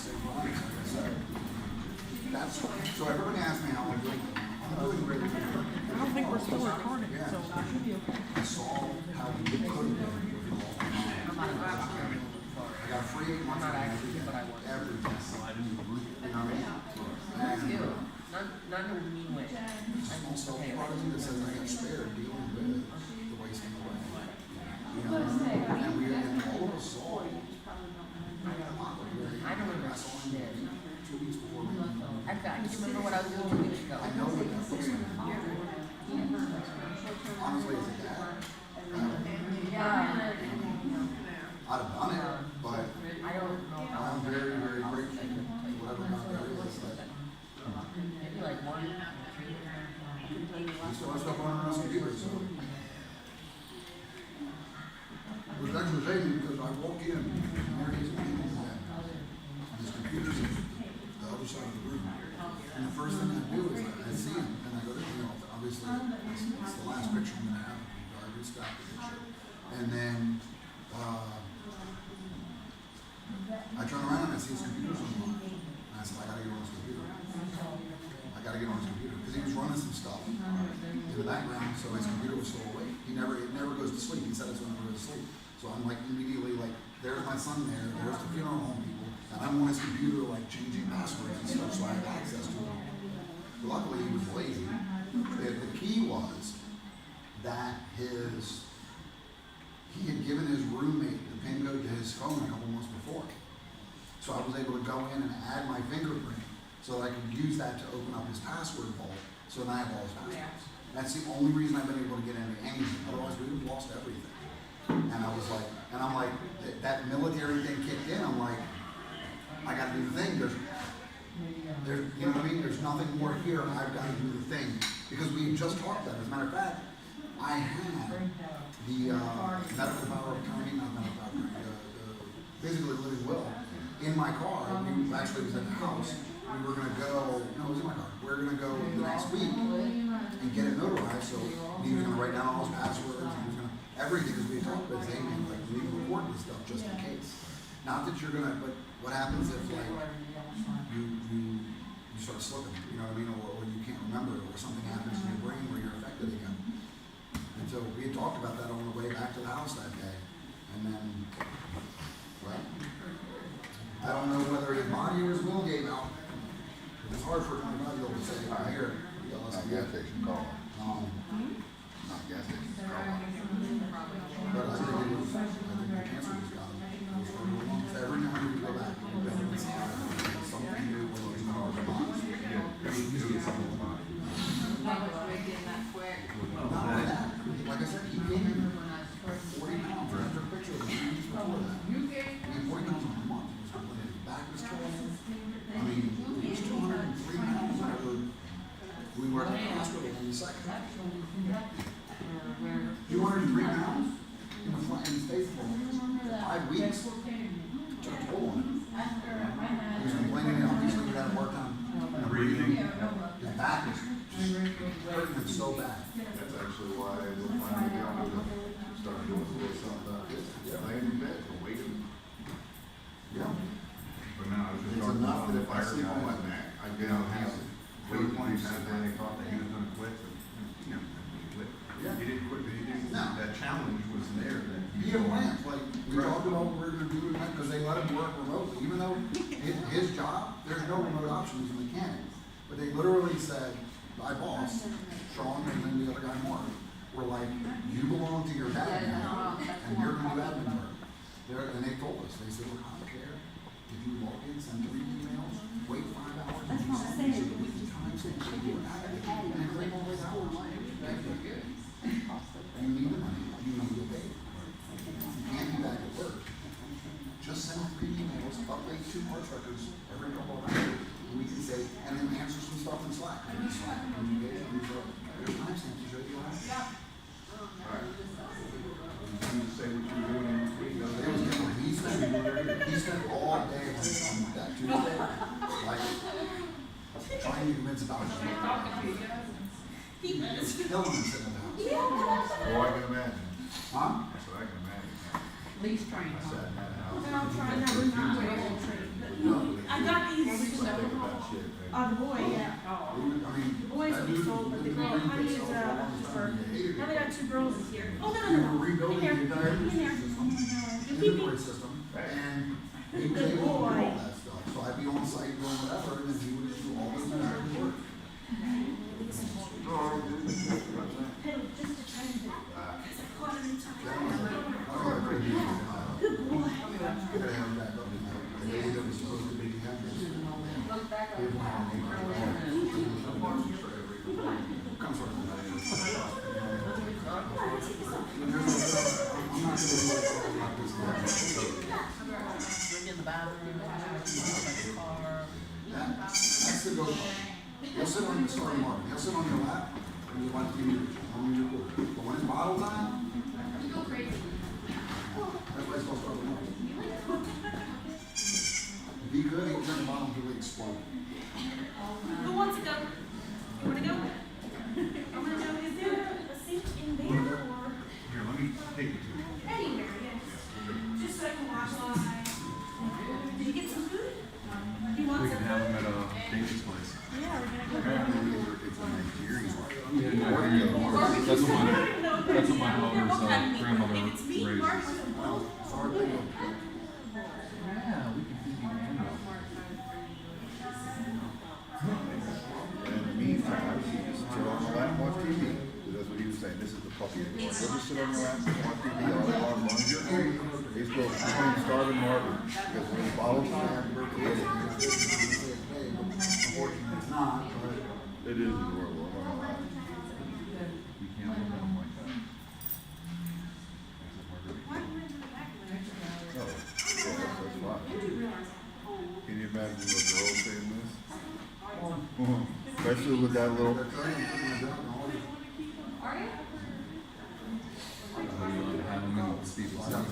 same line, like I said. That's so everybody asked me how I'm doing. I'm doing great. I don't think we're still recording, Yeah. so it should be okay. I saw how we could have been with all I got free 8 months. I'm not actually, but I was. Everything. You know what I mean? Not in a mean way. Small stuff part of me that says I got spared dealing with the wasting away. You know, and we all of us saw it. I don't remember shit. 2 weeks before we. I can remember what I was doing 2 weeks ago. I know what that looks like. Honestly, as a dad, I'd have done it, but I don't know. I'm very, very grateful for whatever God there is. That learn on his computer, so. It was aggravating because I walk in, and there he's playing his head. And his computer's in the other side of the room. And the first thing I do is I see him, and I go to, obviously, it's the last picture I'm gonna have, I restart the picture. And then, I turn around and I see his computer's on. And I said, I gotta get on his computer. I gotta get on his computer, because he was running some stuff in the background, so his computer was still awake. It never goes to sleep. He said it's when it goes to sleep. So I'm like immediately like, there's my son there, there's the funeral home people, and I'm on his computer like changing passwords and stuff, so I had access to it. Luckily he was lazy. The key was that he had given his roommate the PIN code to his phone a couple months before. So I was able to go in and add my fingerprint so that I could use that to open up his password vault, so then I have all his passwords. That's the only reason I've been able to get into anything. Otherwise, we would have lost everything. And I was like, I'm like, that military thing kicked in. I'm like, I got to do the thing. There's, you know what I mean? There's nothing more here. I've got to do the thing. Because we just talked about it. As a matter of fact, I had the medical power of attorney, not medical power of attorney, the physically living will in my car. We actually was at the house. We were going to go, no, it was in my car. We were going to go the next week and get it notarized. So he was going to write down all his passwords. He was going to, everything, as we talked about, saying, like, we need to report this stuff just in case. Not that you're going to, but what happens if, like, you start slipping, you know what I mean? Or you can't remember, or something happens in your brain where you're affected again. And so we had talked about that on the way back to the house that day. And then, well, I don't know whether his body or his will gave out. It's hard for a 25-year-old to say, I hear it. Not gas station call. Not gas station call. But I think the cancer was gone. It was for a long time. So every time we go back, we go back and see something new with those cars or box. Usually it's something about it. Not much weight getting that quick. Not only that, like I said, he gained 40 pounds. I took a picture of him 2 weeks before that. He gained 40 pounds in a month. He was complaining. His back was killing him. I mean, he was 203 pounds whenever we were at the hospital on the second. 203 pounds in the front, in his face for 5 weeks. Took a toll on him. He was complaining, obviously, he hadn't worked on breathing. His back was just hurting him so bad. That's actually why we're finally down to start doing a little something about this. Laying in bed, waiting. Yeah. But now I was just It's talking enough about that the if I fire sleep on my guys. back, I You get know, out of he's, house. they said that they thought that he was gonna quit, but, you know, he quit. Yeah. He didn't quit, but he didn't, No. that challenge was there that. Be a lamp, like we talked about what we were gonna do tonight, because they let him work remotely, even though his job, there's no remote option as a mechanic. But they literally said, my boss, Sean, and then the other guy, Mark, were like, you belong to your dad now, and you're gonna do admin work. And they told us, they said, look, I don't care if you log in, send 3 emails, wait 5 hours, and you send it, we can time stamp it, you and break all those hours. You need the money, you need the pay. You can't be back at work. Just send 3 emails, update 2 parts records every couple of hours. We can say, and then answer some stuff in Slack. In Slack, communication, there's timestamps to show you how. You say what you're doing in between, those It was different. He spent all day on that Tuesday, like, trying to convince a doctor. He was killing him sitting in the house. Oh, I can imagine. Huh? That's what I can imagine. Lease train. I sat in that house. Well, I'm trying to I got these, Think about shit, man. the boy, yeah. I mean, The boys that are dude sold, but the was girl, doing honey this is, for a long for, time. He hated now it. they got 2 girls this year. Oh, We no, were no, no. rebuilding In the entire there. system, inventory system, and he was able to do all that stuff. So I'd be on site doing whatever, and then he would do all this administrative work. Hey, just to try to do. Because I caught him in time. Good boy. Gotta have him back up. The lady that was supposed to be the actress. Look back They on didn't have any comes from the I'm not gonna do it like this now. in the bathroom, the car. That's the go part. He'll sit on the starting mark. He'll sit on your lap and you want to be Who wants to go? You wanna go? I wanna know, is there a seat in there or Here, let me take you to. anywhere, yes? Just so I can watch live. Did you get some food? You want We some can have food? them at David's place. Yeah, we're gonna go. Apparently it's a Nigerian. That's what my They're mother's both having meat. grandmother If it's meat, raised. Mark's with both. Yeah, we can feed you animals. And in the meantime, you just sit on the lap and watch TV. Because that's what he was saying. This is the puppy. You'll just sit on your lap and watch TV all day long. He's still starving Marvin. Because when he follows the hamburger, Unfortunately, it's not, but. it is adorable. I'm not gonna lie. You can't look at them like that. Why do we do the back leg? No, that's fine. Can you imagine a girl saying this? Especially with that little. Have them in Steve's house.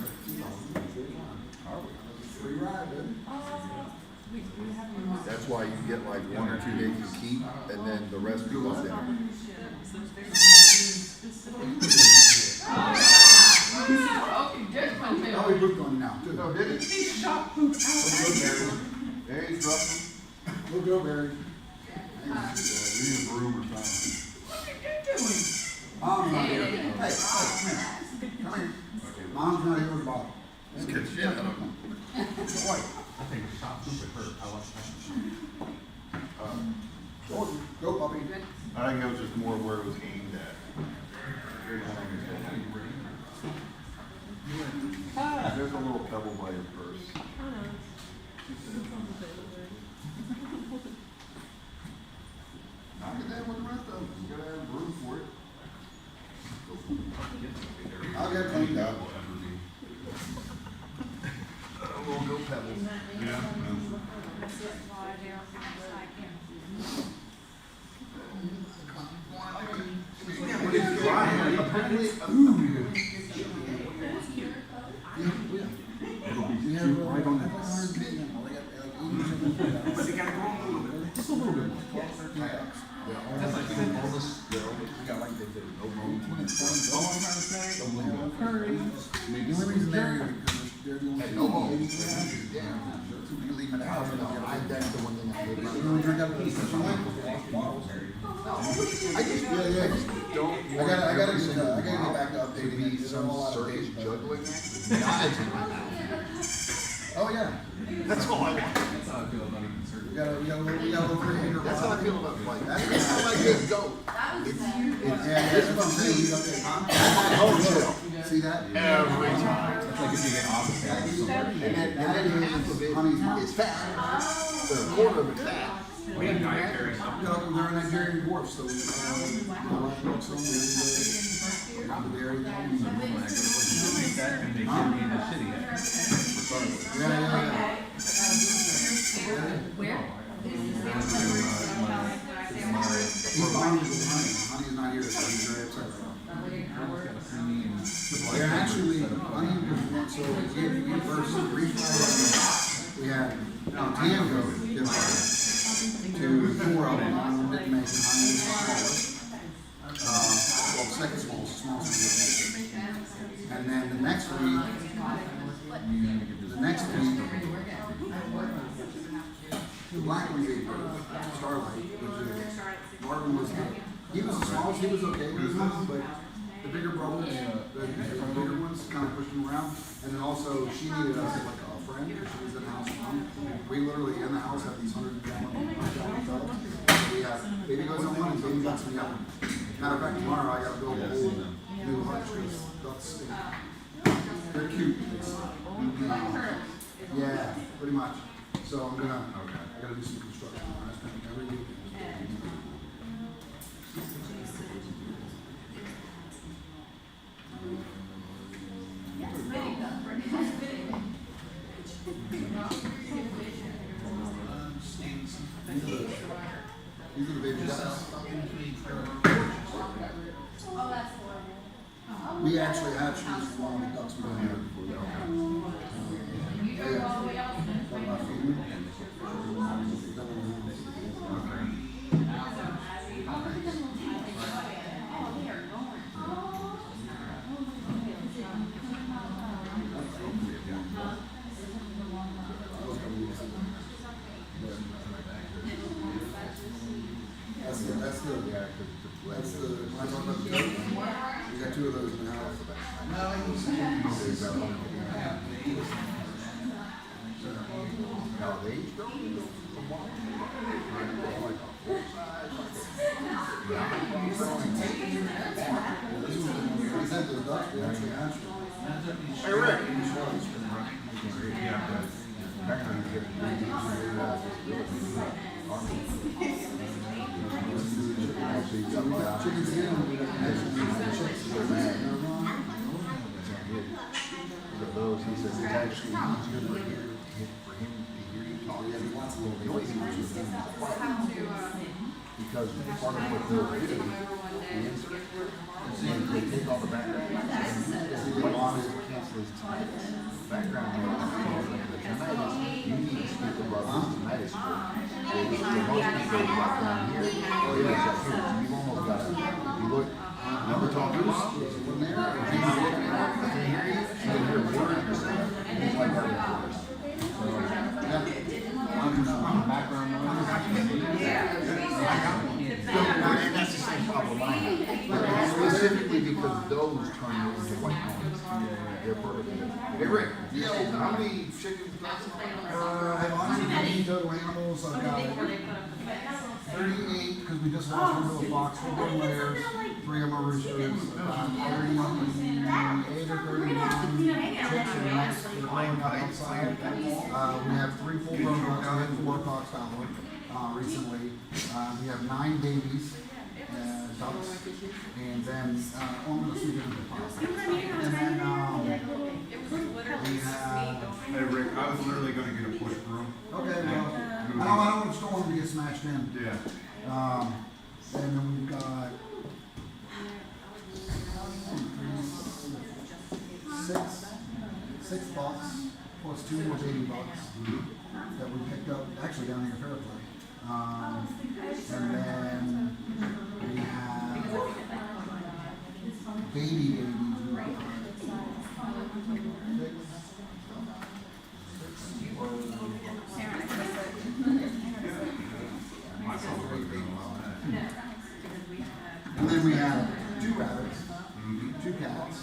Free ride, dude. That's why you get like 1 or 2 days to keep, and then the rest goes in. Oh, you just went to. Oh, he pooped on you now, too. No, did it? He shot poop out. There he's dropping. We'll go, Barry. We need a broom or something. Mom's not here. Hey, come here. Mom's not here with the bottle. Just get shit out of him. Boy, I think shot poop at her. I watched that. go, puppy. I think it was just more where it was aimed at. There's a little pebble by your purse. Knock it down with the rest of them. You gotta have room for it. I'll get it cleaned up. We'll go pebbles. Yeah. We have right on that. Just a little bit more. 12, 13 bucks. That's like all this. We got like they did. No room. All I'm trying to say. The only reason they're here is because they're the only. Hey, no home. You leave them at the house. That's the one thing I hate. You want to drink out of piece? That's fine. I just, yeah. Don't. I gotta get back to updating. Some circus juggling. Oh, yeah. That's all I want. That's how I feel about even certain. We got a little $300. That's how I feel about like. That's how my kids go. Yeah, that's what I'm saying. You update, huh? Oh, chill. See that? Every time. It's like if you get opposite. And then half of it is fat. So a quarter of it's fat. We have dietary stuff. They're a Nigerian dwarf, so not the dairy thing. Eat that and they should be the shitty head. Yeah. Where? He's fine with honey. Honey's not here, so he's very upset right now. They're actually, honey was, so we first refried, we had Tango give us to 4 of them. One didn't make it, honey was smaller. Well, second smallest. And then the next week, the black one gave birth, Starlight, which is, Marvin was, he was the smallest, he was okay with his mom, but the bigger brothers, the bigger ones kind of pushed him around. And then also, she needed us like a friend, because she was in the house alone. We literally, in the house, have these 100-gallon tubs. We have baby goes on one and baby ducks in the other. Matter of fact, tomorrow I gotta build a whole new hutch because ducks stink. They're cute. Yeah, pretty much. So I gotta do some construction. I spend every weekend. These are the baby ducks. We actually have trees for all the ducks we don't have. What about feeding them? That's the, when I talk about the goat, we got two of those in the house. Now they don't He said those ducks, we actually hatched them. Hey Rick. Back when you So we got chickens in, we got chicks. those, he says, it's actually easier for him to hear you talk. The only thing which is because part of what they'll do is they take all the background and what on is to cancel his background noise. The tinnitus, you need to speak above this tinnitus score. So most people right down here, it is up here. So you've almost got to, you look, number talkers, from there, if you're not looking at it, they hear you, so they hear words, and it's like that before. So, background noise. And that's the same problem I have. Specifically because those turn into white noise. They're perfect. Hey Rick, how many chickens do you have? I have 180 total animals. I've got 38 because we just lost one little fox, 4 layers, 3 of them are roosters. 38 or 39 chicks and mice that are growing up outside. We have 3 full-grown ducks. We had 4 fox down recently. We have 9 babies. Ducks, and then I'm going to see them. And then we have. Hey Rick, I was literally gonna get a push broom. Okay, well, I don't want them to get smashed in. Yeah. And then we've got six bucks plus 2 more baby bucks that we picked up actually down here Fairplay. And then we have baby babies. And then we have 2 rabbits, 2 cats,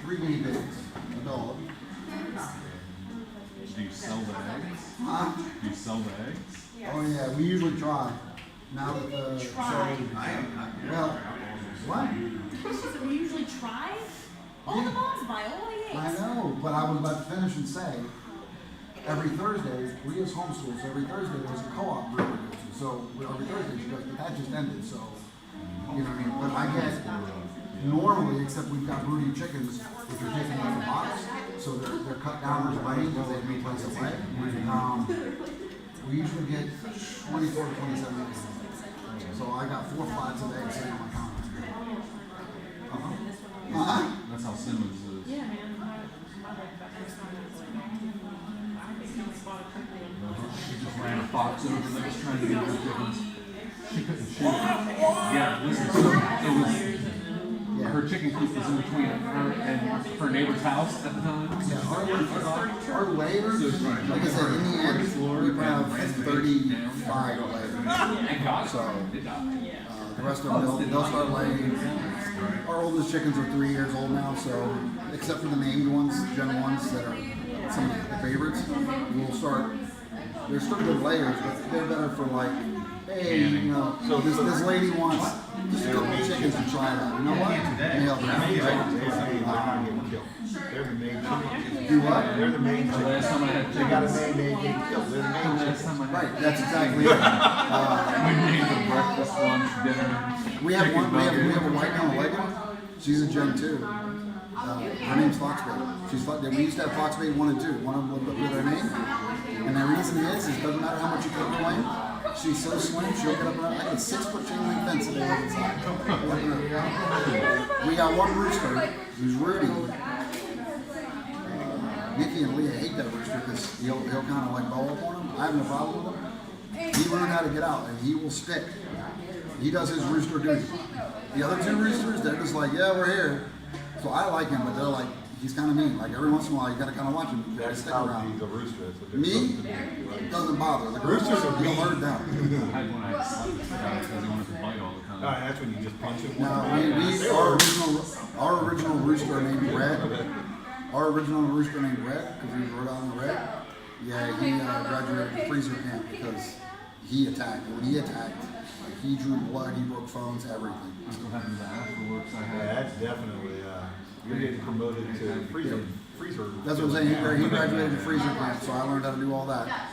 3 guinea pigs, a dog. Do you sell the eggs? Do you sell the eggs? Oh yeah, we usually try. Now that the well, what? She said, we usually try all the moms buy all the eggs. I know, but I was about to finish and say, every Thursday, Ria's homeschool, so every Thursday there's a co-op group we go to. So every Thursday she goes, but that just ended, so, you know what I mean? But I get, normally, except we've got broody chickens, which are taken out of the box, so they're cut down as laying because they have no place to lay. We usually get 24 to 27 eggs. So I got 4 flats of eggs sitting on my counter. That's how Simmons is. Yeah, man. My breakfast I think he bought a company. She just ran a fox over and was trying to get her chickens. She couldn't shoot. Yeah, listen, so it was, her chicken coop was in between her and her neighbor's house at the time. Yeah, our layers, like I said, in the end, we have 35 layers. And God, So, it died. the rest of them, they'll start laying. Our oldest chickens are 3 years old now, so except for the named ones, Gen 1s that are some of the favorites, we'll start. They're still good layers, but they're better for like, hey, you know, so this lady wants just a couple chickens to try it out. You know what? Nailed it. They're the main chicken. Do what? They're the main The last time I had They got a chickens, name, they get killed. They're the main last time I had, Right, that's exactly it. we made them breakfast, lunch, dinner. We have chicken one. We nuggets. have a white and a Lego. She's a Gen 2. Her name's Foxbait. We used to have Foxbait 1 and 2. One of them with her name. And the reason is it doesn't matter how much you cook her lane. She's so slim, she'll get up around like a 6-foot chain link fence today inside. We got one rooster who's Rudy. Nikki and Leah hate that rooster because he'll kind of like bow up on them. I have no problem with him. He learned how to get out and he will stick. He does his rooster duty. The other two roosters, they're just like, yeah, we're here. So I like him, but they're like, he's kind of mean. Like every once in a while, you gotta kind of watch him. You gotta stick around. He's a rooster. That's what they're Me, supposed to do. it doesn't bother. The roosters are mean. Hard down. I had one I slapped because he wanted to bite all the time. Alright, that's when you just punch him. Now, our original rooster named Red. Our original rooster named Red, because he was Rhode Island Red. Yeah, he graduated from freezer camp because he attacked. When he attacked, like, he drew blood, he broke phones, everything. I still have the afterworks I Yeah, had. that's definitely, you're getting promoted to freezer. That's what I'm saying. He graduated from freezer camp, so I learned how to do all that.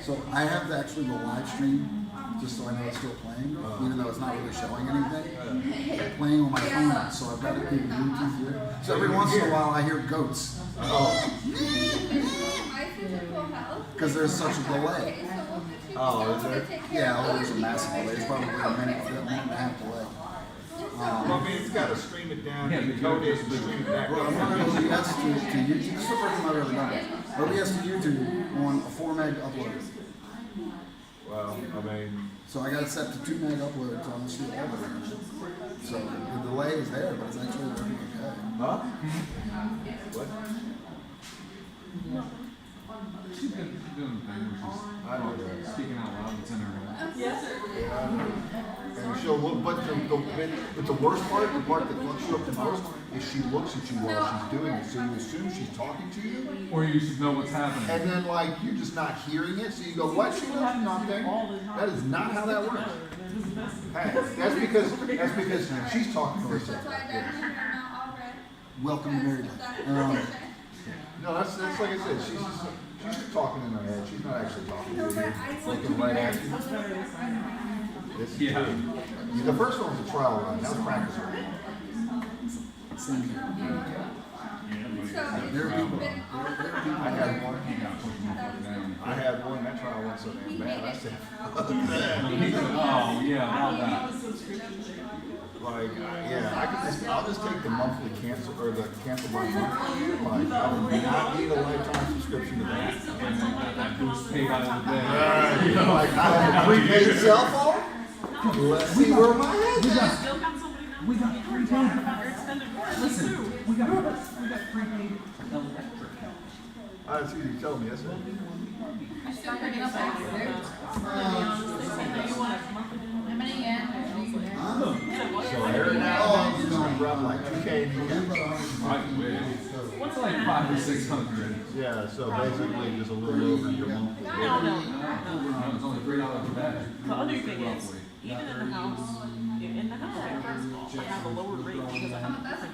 So I have actually the live stream, just so I know it's still playing, even though it's not really showing anything. It's playing on my phone, so I've got it through YouTube here. So every once in a while I hear goats. Because there's such a delay. Oh, is there? Yeah, there's a massive delay. It's probably a minute and a half delay. Well, I mean, it's gotta stream it down, Yeah, and code it, and stream it back Well, I'm up. running OBS to YouTube. This is the first time I've ever done it. OBS to YouTube on a 4 meg upload. Well, I mean, So I got it set to 2 meg upload, so I'm just doing everything. So the delay is there, but it's actually working okay. huh? What? She's doing the thing where she's I know that. speaking out loud that's in her head. And she'll look, but the worst part, the part that fucks you up the most, is she looks at you while she's doing it, so you assume she's talking to you, Or you should know what's happening. and then like you're just not hearing it, so you go, what? She knows nothing. That is not how that works. Hey, that's because she's talking to herself. Welcome to Maryland. No, that's like I said, she's just talking in her head. She's not actually talking to you. Looking right at you. It's Yeah. The first one was a trial run. That was practice run. Same here. There are people. I had one. I had one. That trial went so damn bad. I said, Oh, yeah, all that. like, I'll just take the monthly cancel or the cancel by month. Like, I would not need a lifetime subscription to that. And then got that boost paid out of the day. Like, I have a prepaid cell phone. Let's see where my head's at. Still got somebody now. We got prepaid. Your extended warranty Listen, too. we got prepaid electric. That's what you told me yesterday. I'm still picking up after there. How many yet? So every now and then, just run like 2K a year. What's like 500 to 600? Yeah, so basically just a little over your monthly. No. It's only $3 a day. The other thing is, even in the house, like, first of all, I have a lower rate because I have a different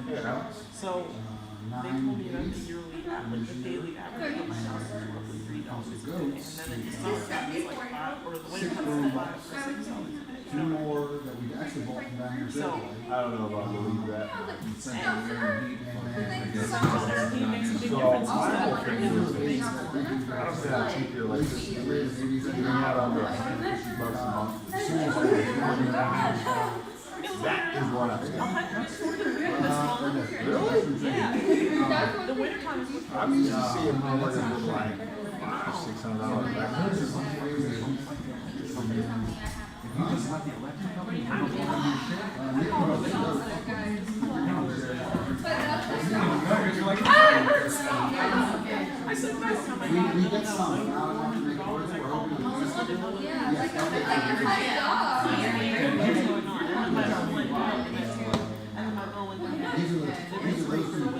rate. Yeah. So they told me that the yearly average, the daily average of my house is roughly $3 a day, and then in the summer it's like $5, or the winter time it's $5 or $6. Two more that we actually bought from down here. So, I don't know if I believe that. Central air and heat. I guess. it makes a big So difference. my whole thing is this. I don't see how cheap your electricity is. You're not under $150 a month. That is what I'm saying. Really? Yeah. The winter time is what's I'm used to seeing motherfuckers with like $500-600 back. You just let the electric company handle all your shit. You're like, I said last time I We get some. I don't want to make orders. We're hoping to use it. These are those people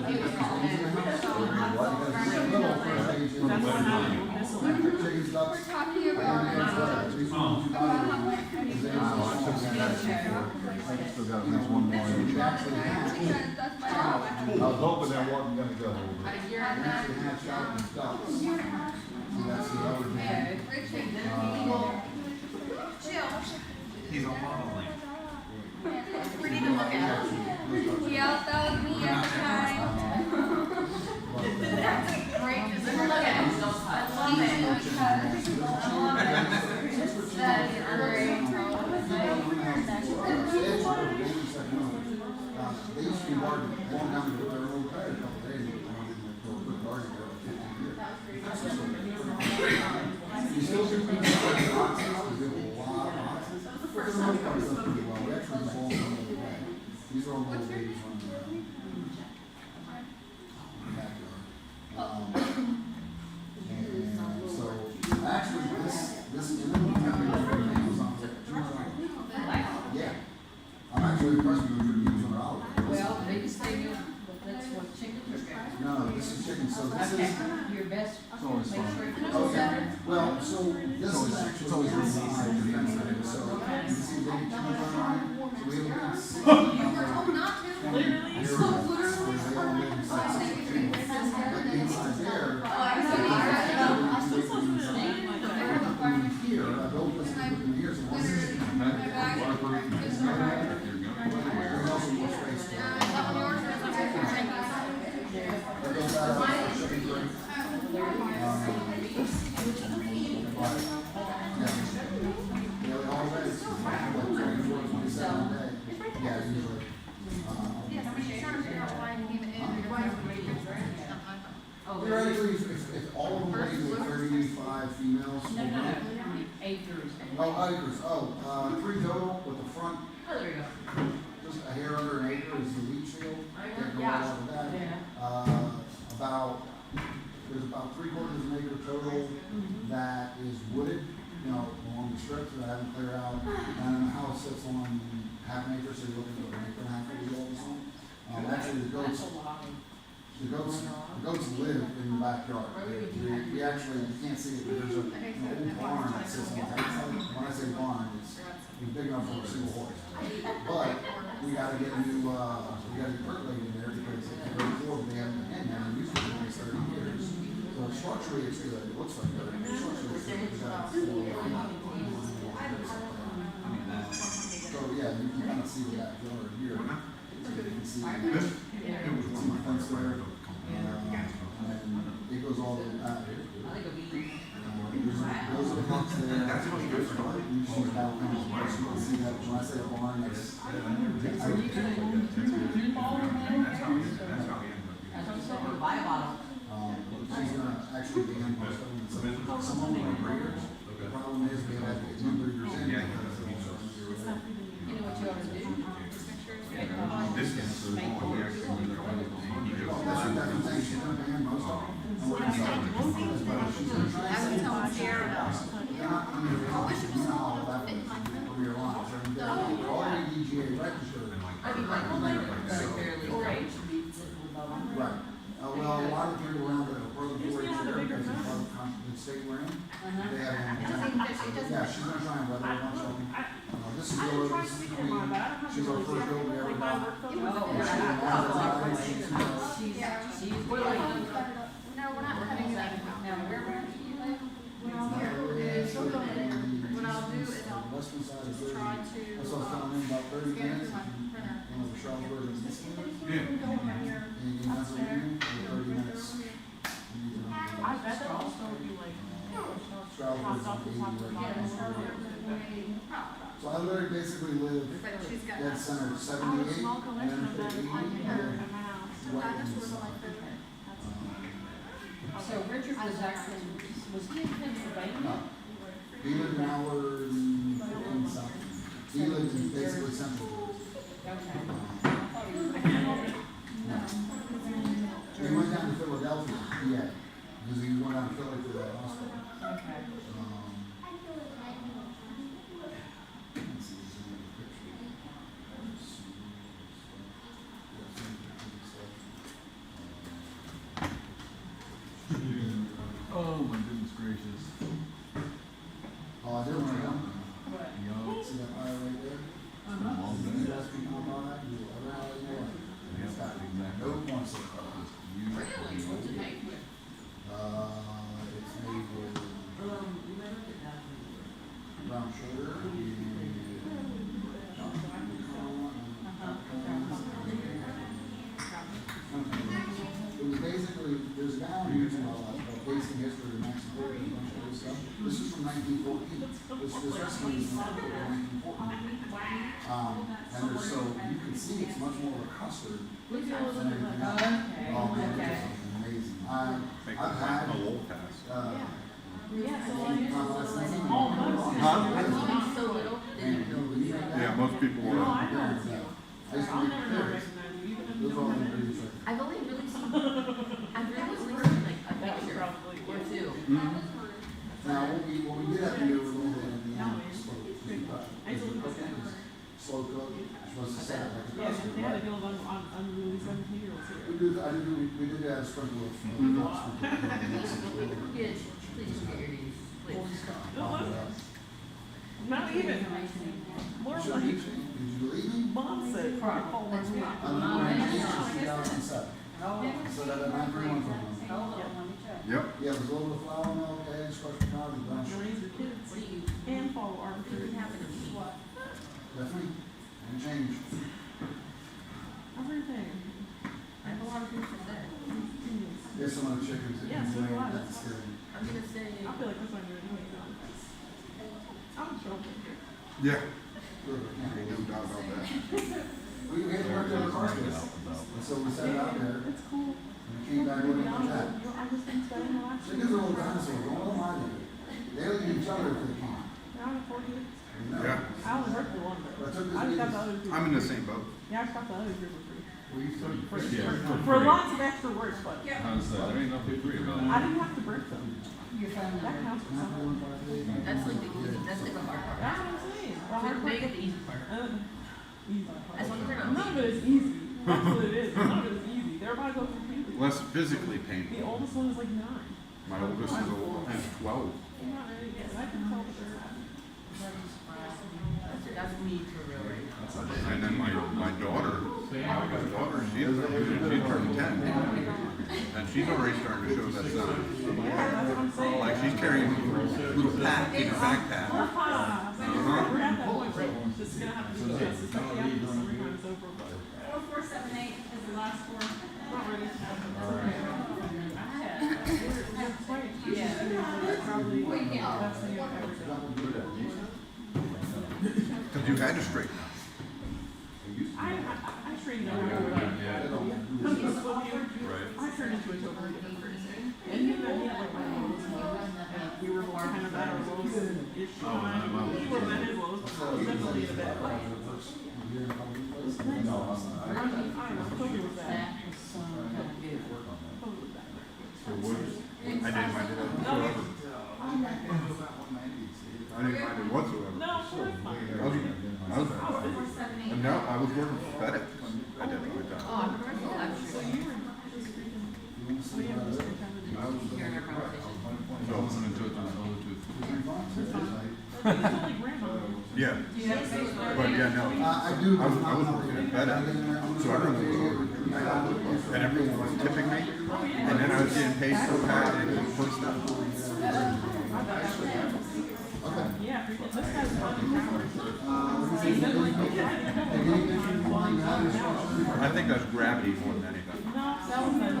that use in the house. Electric chickens, ducks. I Still got at least one more. I was hoping that wasn't gonna go. He's on model lane. Pretty to look at. Yeah, that was me every time. Great, just look at it. I love it. That is great. they used to be gardening a long time ago, they were old tired a couple days, but they were put gardening there like 15 years. You still do things like boxes, we do a lot of boxes, for the most part, it's pretty well, we actually do all some of the way. These are all little babies running around. In the backyard. And so, actually, this is really Amazon. Yeah. I'm actually impressed with the reviews on $1. Well, the biggest thing is, that's what chickens are good. No, this is chicken, so this Okay, is, your best, always make sure it oh, goes better. yeah, well, so this is actually inside the fence area, so you can see the chickens on it. So we have about 60 Literally. areas where they all live inside 60 chickens. But inside there, here, I built this in here, so this is, there's also more space there. I built that up, shipping through. Yeah, all that is like 24, 27 a day. Yeah, usually. We're actually, if all of them leave with 35 females. No, acres. Oh, acres, 3 total with the front, Oh, there you go. just a hair under an acre is the leach field. Can't go Yeah. all over that. Yeah. There's about 3/4 of an acre total that is wooded, you know, along the strips that I haven't cleared out. And then the house sits on half an acre, so you're looking at an acre and a half of the old home. Actually, the goats live in the backyard. We actually, you can't see it, but there's an old barn that sits on the outside. When I say barn, it's big enough for a single horse. But we gotta get a new, we gotta get percolated in there because it's very cool, they haven't been in there, and used to be almost 30 years. So structurally it's good, it looks like good, structurally it's good. We got so yeah, you can kind of see the backyard here. So you can see, the fence there. And it goes all the way back. Those are the huts there. That's what you do for you shoot balconies. You can see that when I say a barn, it's. She's gonna actually be in most of them. Some of them are breeders. The problem is we have to get new breeders in because they're all starting to get rid of. You know what you ought to do? This is the one we actually. That's what that thing she's gonna be in most of them. And we're gonna start with this, but she's gonna try and sell them. They're not under the law, you know how that works, under your laws, they're already DGA registered. Right. Well, a lot of people around that are part of the 4-H here, because it's part of the state we're in, they have animals. Yeah, she's gonna try and weather a bunch of them. This is Laura, this is Queen, she's our first girl we ever got. She's willing. No, we're not cutting it out. Now, where do you live? What I'll do is I'll Western side is try very, to, that's what I was telling him, about 30 scan it minutes. to my printer. One of the Charles versions. Yeah. In Pennsylvania, 30 minutes. I bet they'll also be like, Charles version 80 right now. So I literally basically live But she's got dead that. center, I have a 78, small and collection then of them 80, in and here then in my house. right in the That's center. So Richard was actually, was he in Pennsylvania? He lived an hour and 15 south. He lived in basically central Jersey. Okay. He went down to Philadelphia, yeah, because he went down to Philly for the hospital. Okay. Let's see, there's another picture. Oh my goodness gracious. Oh, I did want to know. Yo. See that fire right there? You guys people know that? You ever have it in your life? It's got no points so far. Really? What's it made with? It's made with brown sugar It was basically, there's a guy on YouTube called Basic History of Mexico and a bunch of other stuff. This is from 1914. This restaurant is in 1914. And there's so, you can see it's much more of a custard than anything else. Oh, man, it's just amazing. I've had, A wolf pass. Yeah, most people will. I used to make clears. Those are all the ingredients. I've only really seen like a picture or two. Now, what we did have to do was a little bit in the end, slow cook, you're supposed to set it like a Yeah, custard, they had a right? deal of unruly 17-year-olds here. We did add a sprinkle of, Please get your knees, please. Not even. More Did like you believe me? mom said. Oh, That's my not. On the morning, 2007. So that at 931 from them. Yep. Yeah, it was a little bit of flour, milk, eggs, crushed pecan, and God. bunch. Raise your kids What do you, and follow arbitrary what habits. happened to me? Definitely, and change. Everything. I have a lot of things to say. There's some of the chickens that Yes, you so do I. that's scary. I'm gonna say, I feel like that's what you're doing. I'm in trouble. Yeah. Good, No yeah. doubt about that. We had to work on the carcass, and so we set it out there, It's cool. and we came back looking at that. I just think it's better than last year. Chickens are little dinosaurs, don't let them hide it. They look at each other if they can. Now I'm 40. No. Yeah. I only worked for one, I but took this I just got the business. other two. I'm in the same boat. Yeah, I just got the other two for free. Yeah, For lots of extra work, but How's that? There ain't nothing free about I that. didn't have to break them. your phone That number. counts for something. That's like the easy, that's like the hard part. That's what I'm saying. The So hard part. make it the easy part. Easy. As long as they're not. None of it is easy. That's what it is. None of it is easy. They're about to go through puberty. Less physically The painful. oldest one is like 9. My oldest is 12. I'm not ready yet. I can tell that they're happy. That's me for real, right? And then my daughter, she turned 10. And she's already starting to show that sign. Yeah, that's what I'm saying. Like she's carrying a little pack in her backpack. We're at that point, right? This is gonna have to be just as after the summertime is over, but 4478 is the last four. I'm not ready to have Yeah. Probably the best thing I've ever done. Because you had to straighten up. I straightened out over that. I turned into a totally different person. And he met like my lowest lows, and we were kind of at our lowest-ish time. He was at his lowest, so I was definitely in a bad place. I don't know, Toby was bad. Toby was bad. I didn't mind it whatsoever. I didn't mind it whatsoever. No, we're fine. And now I was working for FedEx. I did it all the Oh, time. I remember the last So year. you were just freaking, oh yeah, we're just gonna have to Hearing our conversation. So listening to it through the Bluetooth. It's only grandma. Yeah. But yeah, no. I do. I was working at FedEx. So everyone was over. And everyone was tipping me. And then I was getting paid for packing and first stuff. Yeah, freaking, this guy's fucking coward. I think that's gravity more than anything. No, that was better.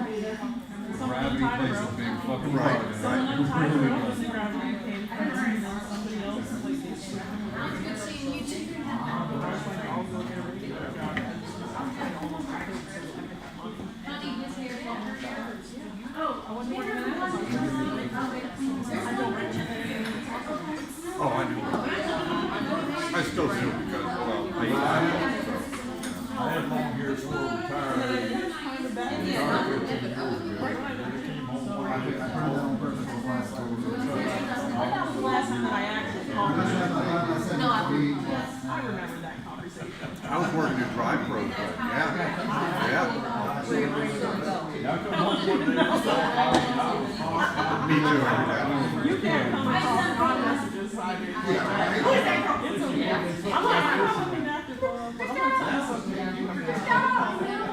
Gravity plays a big fucking Right, part in Someone that. untied the ropes and gravity came from and then somebody else like they Good seeing you too. I was like, I'll go get a regular job. I'm trying to almost quit so I get that money. Honey, this hair is over here. I wasn't working at Amazon. I go rich and then Oh, I do. I still do because, well, I eat so. I had long hair before I retired. kind of bad. Yeah, not for me, but other people. Right when I Came home So I turned that on purpose for last time. that was the last time that I actually called. No, I remember that conversation. I was working at Drive Pro, but yeah. Yeah. where you gonna go? I come home one day, I saw Me too, I did. You can't come and talk on messages, so I do. It's okay. I'm like, I'm not looking active, but I'm gonna tell you something. You remember getting a phone call? No,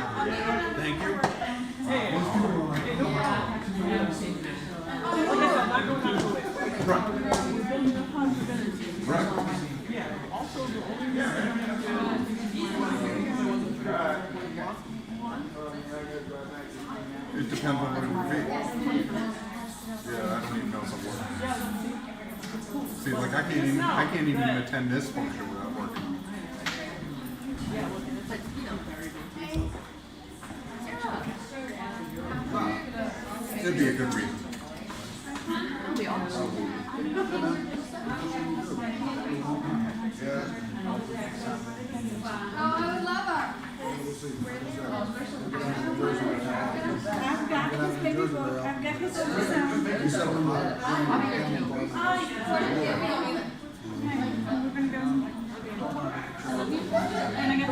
I didn't. Thank you. Hey, no problem. Like I said, not going out of the way. Right. We're building up positive energy. Right. Yeah. Also, the only reason I didn't do it wasn't It depends on what it would be. See, like I can't even attend this function without working. It'd be a good reason. I've got his baby book, I've got his ultrasound. We're gonna go. And I got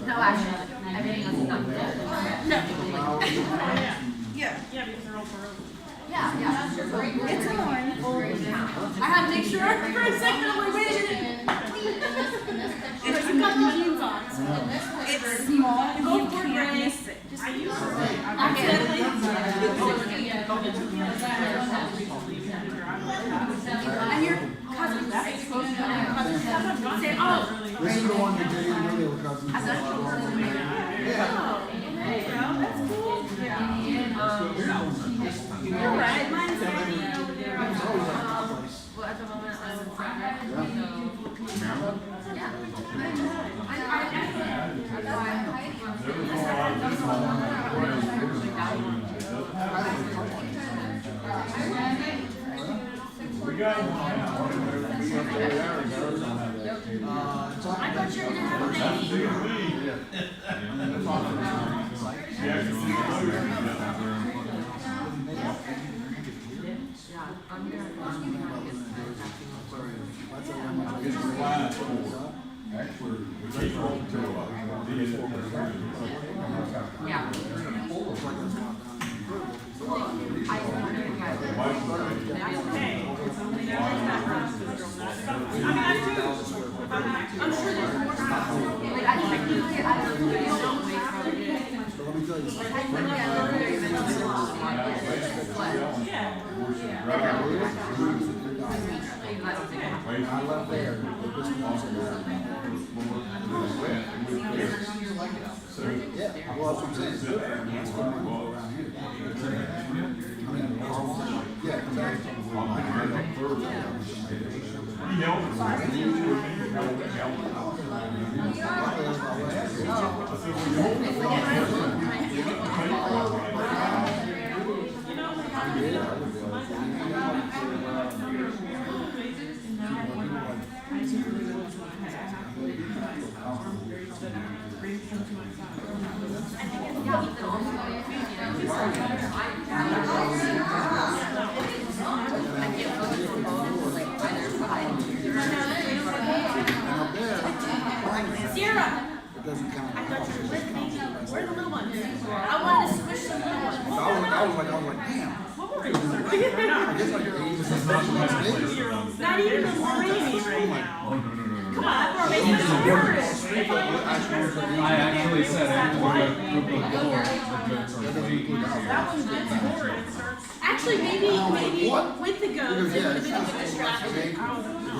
No, actually, everything else is not good. yeah, because they're all broke. Yeah. It's on. I had to make sure for a second, I'm like, wait a minute. There's a couple jeans on. It's small and Go you for can't gray. miss it. I use it. Accidentally. And your cousin, that's supposed to say, oh. This is the one that did the video cousins. You're right, mine's Well, at the moment, I was I thought you were gonna have a baby. I'm sure there's more stuff. Like, I don't know. Let me tell you something. I left there, but this one also there. Yeah, well, that's what I'm saying. It's good. It's good money all around here. I mean, yeah, exactly. Sierra, It doesn't count. I thought you were with me. Where are the little ones? I wanted to squish some little ones. I was like, damn. What were you? I guess like your age is not Not even the Miami right now. Come on, we're making this worse. I actually said after the group That one's good for it. Actually, maybe with the goats, it would have been a good distraction.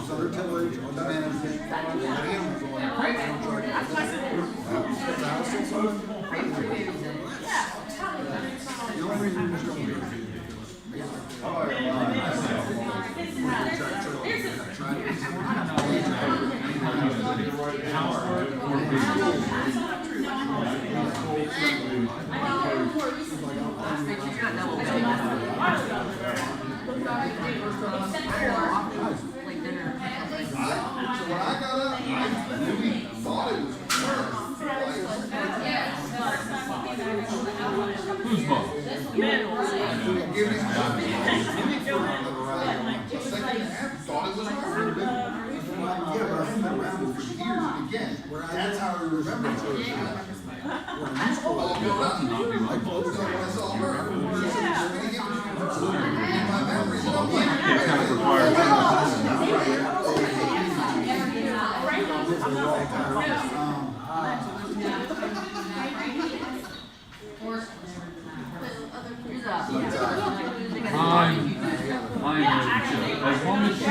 So they're tillage on the management, the animals on it. That's my The only reason we're just going to when I got up, I really thought it was Who's boss? give it thought it was hard. Yeah, but I've been around for years, and again, that's how we remember each other. Oh, go around. I told you that's all her. My memories don't It kind of as long as she's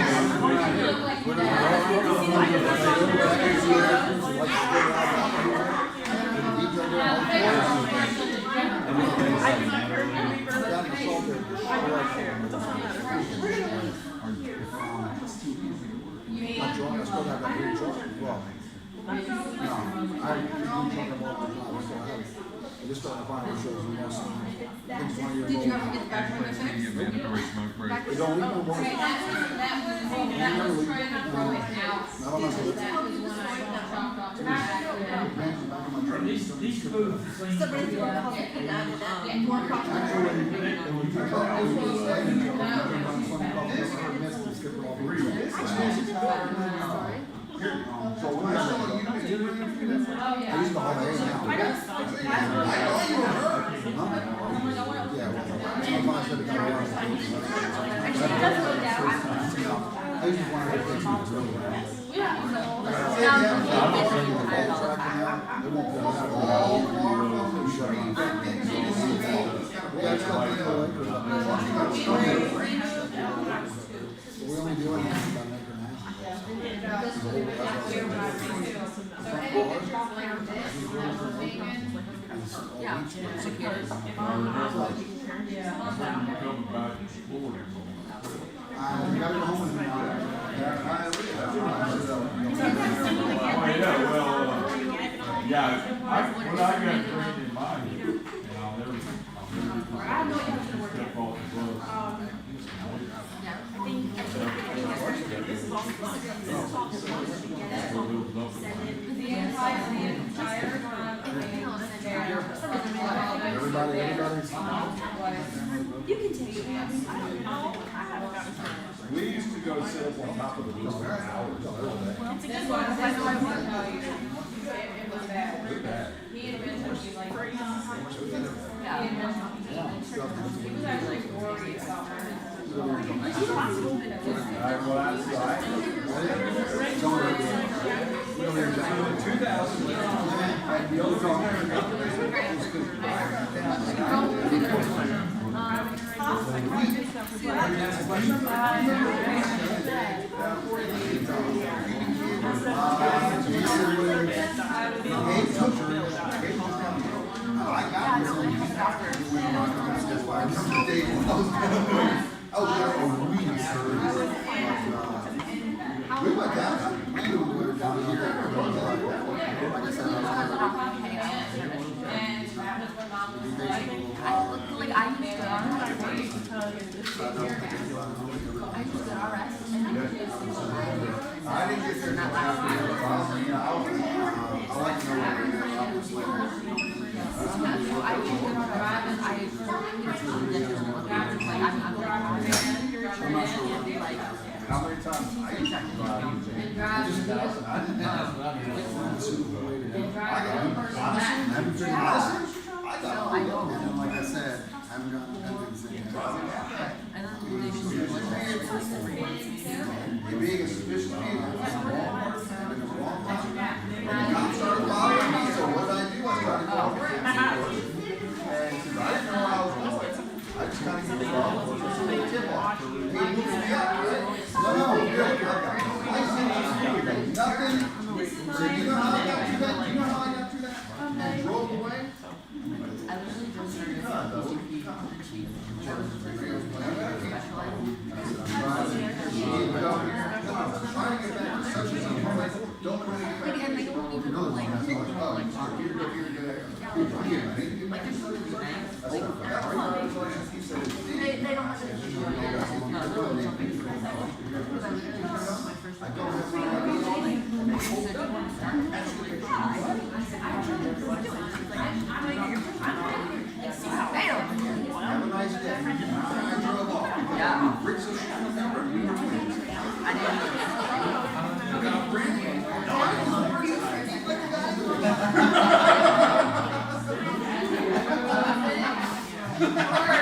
Just started finding shows we want some. Did you ever get back from the mandatory smoke break. They don't even work. Okay, that was trying to throw it out. That was when I chopped off the back. These foods seem to be. So we have Oh, yeah. I used to hold it now. Yeah, well, sometimes it got around. I used to want to get things really well. They won't go we only do it about an acre and a half. You gotta go home and When I got trained in mine, and I'll never step off the bus. everybody's. You can take it. We used to go sit up on top of the roof for hours. This one, I will tell you, it was bad. He eventually like, he was actually worried about her. We went down. We were down here. Like I used to RS. I didn't get there until after the other year. I like to know what how many times I used to And like I said, I haven't gotten anything. You're being a suspicious man. The cops started following me, so what did I do? I started calling the and since I didn't know where I was going, I just kind of gave it off. Tip off. He moved me up, right? No, good. I said nothing. So you know how I got through that? You know how I got through that? And drove away? I literally just started the chief. Have a nice day.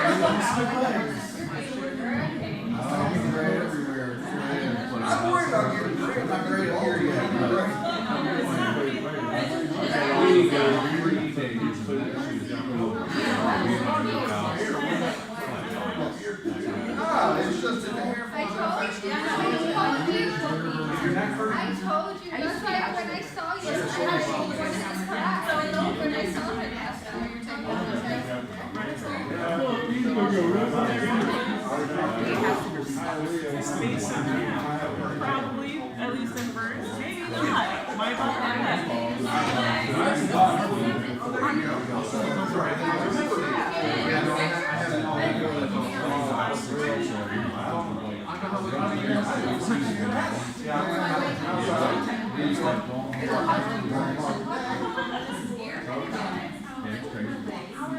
I'm worried about getting great. I'm not great at here yet. Ah, it's just in the hair I told you, that's why when I saw you, I wanted to crack. So when I saw her last time, you were taking Probably, at least in first, maybe not. My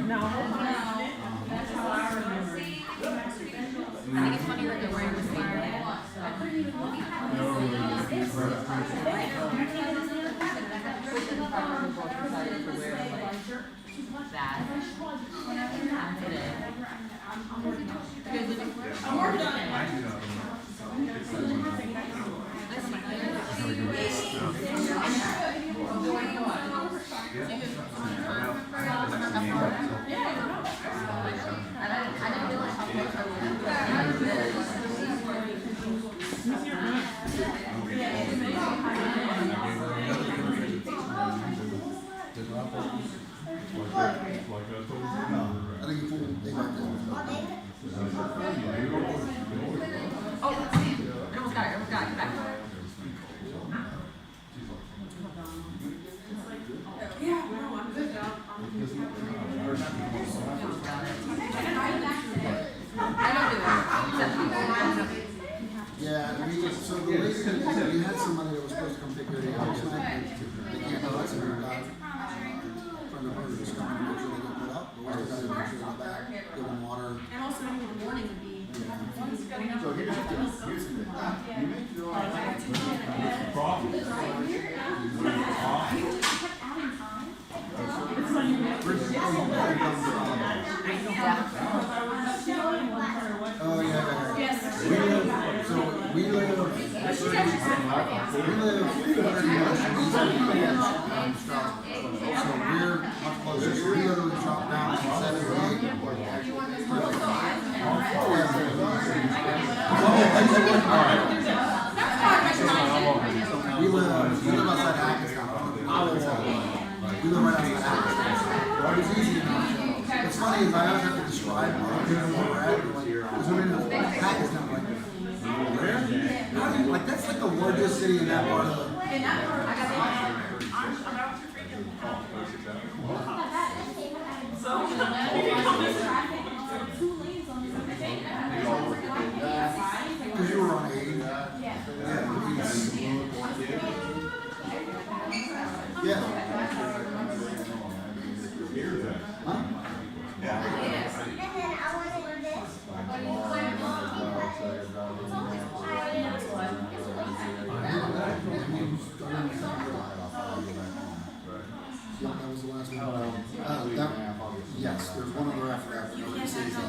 No. I think it's funny that they're wearing this fire. That. Today. I'm working on it. I didn't realize how close I think you pulled they might do. Oh, I almost got it. Get back. Yeah, so the lady, we had somebody that was supposed to come take care of the house tonight, they can't go, that's her, from the person just coming to make sure they get put up, but we still gotta make sure they're back, give them water. And also in the morning would be. So here's the you make your own problem. Oh, yeah. Yes. We live, so we live 30 much east of Strasbourg. So we're much closer, so we literally drop down from 78. We live outside Hackettstown. We live right outside Hackettstown. It's easy enough. What's funny is I always have to describe where we're at. Because we're in Hackettstown, like, where? How do you, like, that's like the largest city in that part of the. Because you were on 8. Yeah. Yeah, that was the last one. Yes, there's one other after that. Nobody sees that.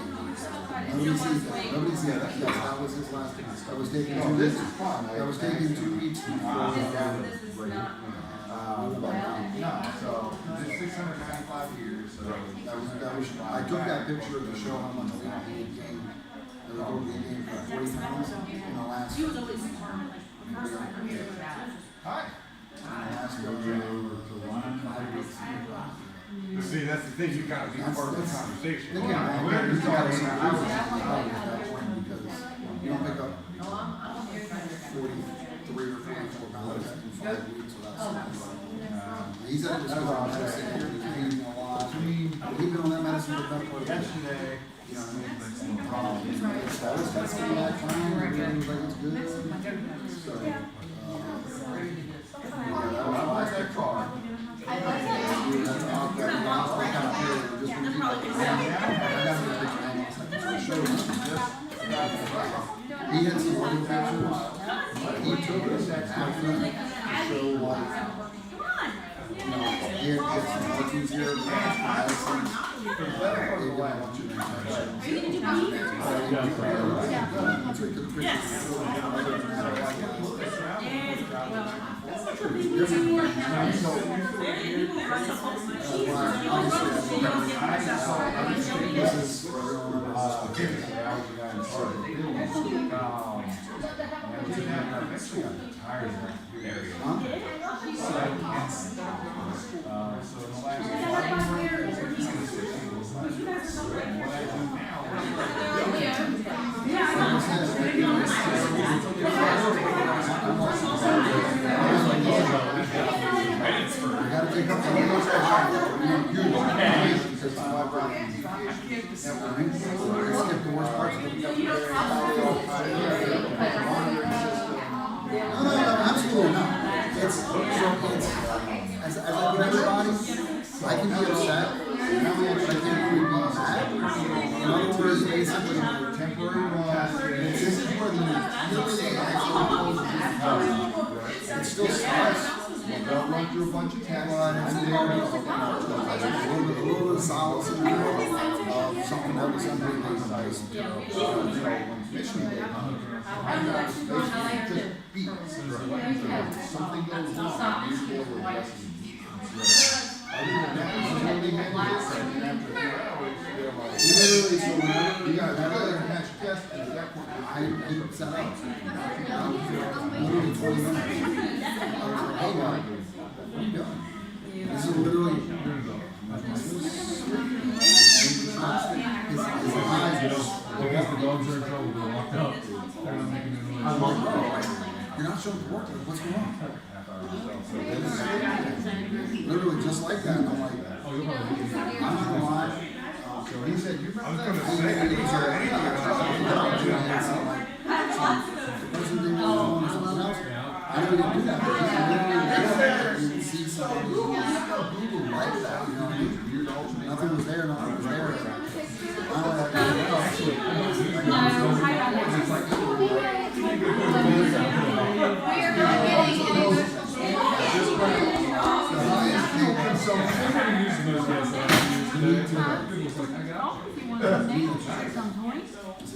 Nobody sees that. Yes, that was his last. That was taken 2 weeks. That was taken 2 weeks before. No, so it's 695 years. So That was. I took that picture to show how much weight he had gained. He gained for 40 pounds in the last. He was always permanent. hi. Last over to 5 weeks. See, that's the thing. You gotta be part of the conversation. Think about it, man, you gotta say, I was at that point because you don't pick up 43 or 44 pounds in 5 weeks without sleeping. He said it just goes on medicine, he's gaining a lot. He's been on that medicine for the better part of yesterday. You know what I mean? That was some of that time, everything was like it's good. So, that was why that car. He had some wedding pictures. He took us after to show like, here, get some cookies here, medicine. They didn't want you to make Absolutely not. It's as I put everybody, I can be upset. But I can't really be mad. In other words, basically, temporary run. This is where the it still starts. They'll run through a bunch of taglines there. A little bit of solace in the middle of something that was unbelievable. Something goes wrong. Literally, so whenever you got another match test, at that point, I set up. Literally 20 minutes. I was like, hey, man, what are you doing? This is literally. Because the dogs are in trouble, they're locked up. They're not making any noise. You're not showing the work. What's going on? Literally just like that. And I'm like, Oh, you'll probably be. I'm not gonna lie. So he said, you remember that? The person didn't know something else. I know you didn't do that. Because you literally you see somebody who like that. You know what I mean? Nothing was there. Nothing was there. I don't know.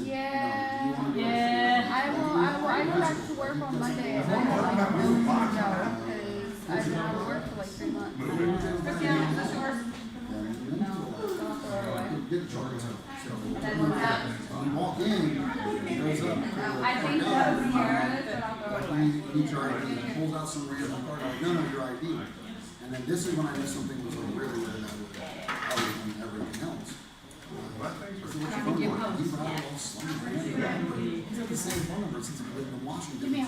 Yeah. I go back to work on Monday. And I have like no, because I've been out of work for like 3 months. Get charged. You walk in, it goes up. I think that was here, but I'll go away. He tried, he pulls out some random card, like, no, your ID. And then this is when I knew something was like really, really other than everything else. So what's your phone number? He rattled all some random number. He's got the same phone number since he's lived in Washington. And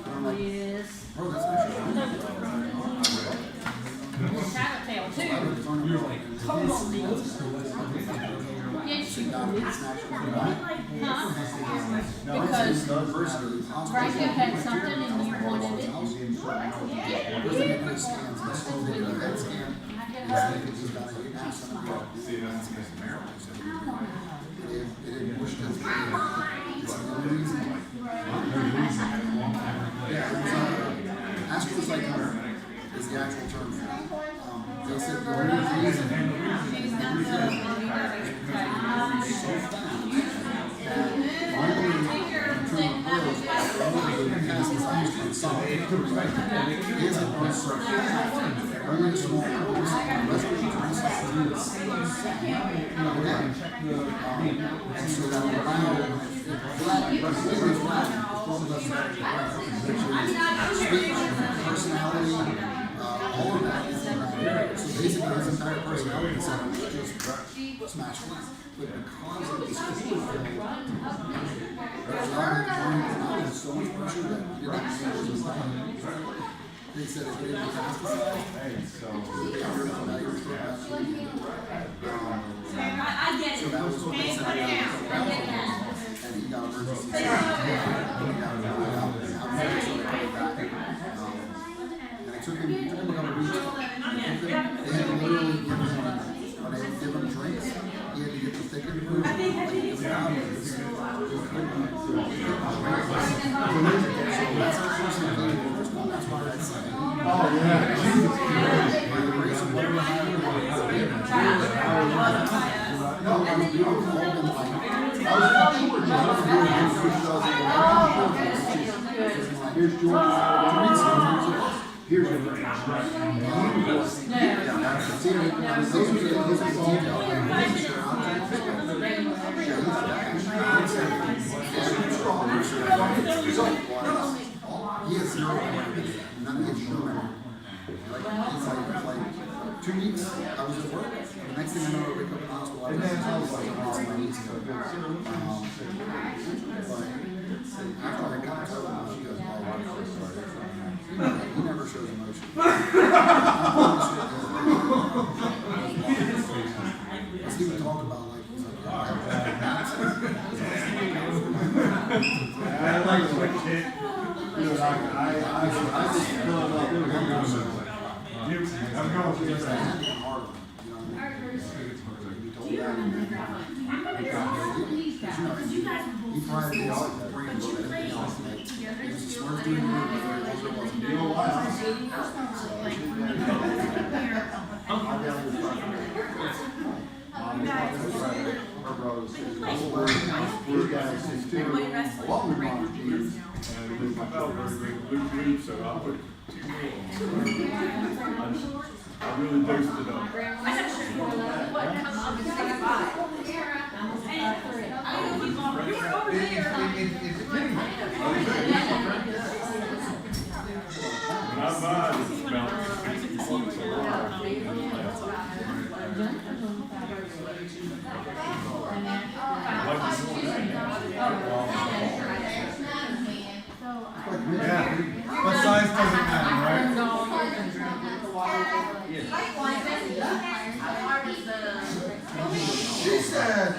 I'm like, Yes. bro, that's not your phone number. Tattletale too. Yes, you Not did. snatch your Huh? Because university. Bryce had something and you wanted it. Astrocytoma is the actual term for it. They said the only reason personality, all of that is so basically his entire personality is just smashed in. But because of the school film, there's so much pressure that he didn't finish his life. They said if he didn't metastasize, so now you're still so that was what they said. And he got emergency surgery. And it took him a couple of weeks. They had to literally give him, when they would give him drinks, he had to get the thickened food. Like, it was out of it. So that's our first thing. That's why I said, oh, yeah. By the grace of whatever happened, no, I was Here's George. Here's your he has zero memory. None of his memory. Like, it's like 2 weeks, I was at work. The next thing I know, I wake up in the hospital. I was like, lost my niece. But after I got to her, she goes, oh, I'm so sorry. He never shows emotion. Let's even talk about like, he's like, I like what kid. You know, I just feel like I'm going to it's hard on him, you know. He told that. He probably did all the brain shit, everything else. He was a smart dude, but you know why? our brothers. We're guys 16. Along with Mom Jeans. And we come out very blue blue, so I put 2 meals. I really dosed it up. When I buy it, it's about 60 bucks a lot. Yeah, but size doesn't matter, right? She said a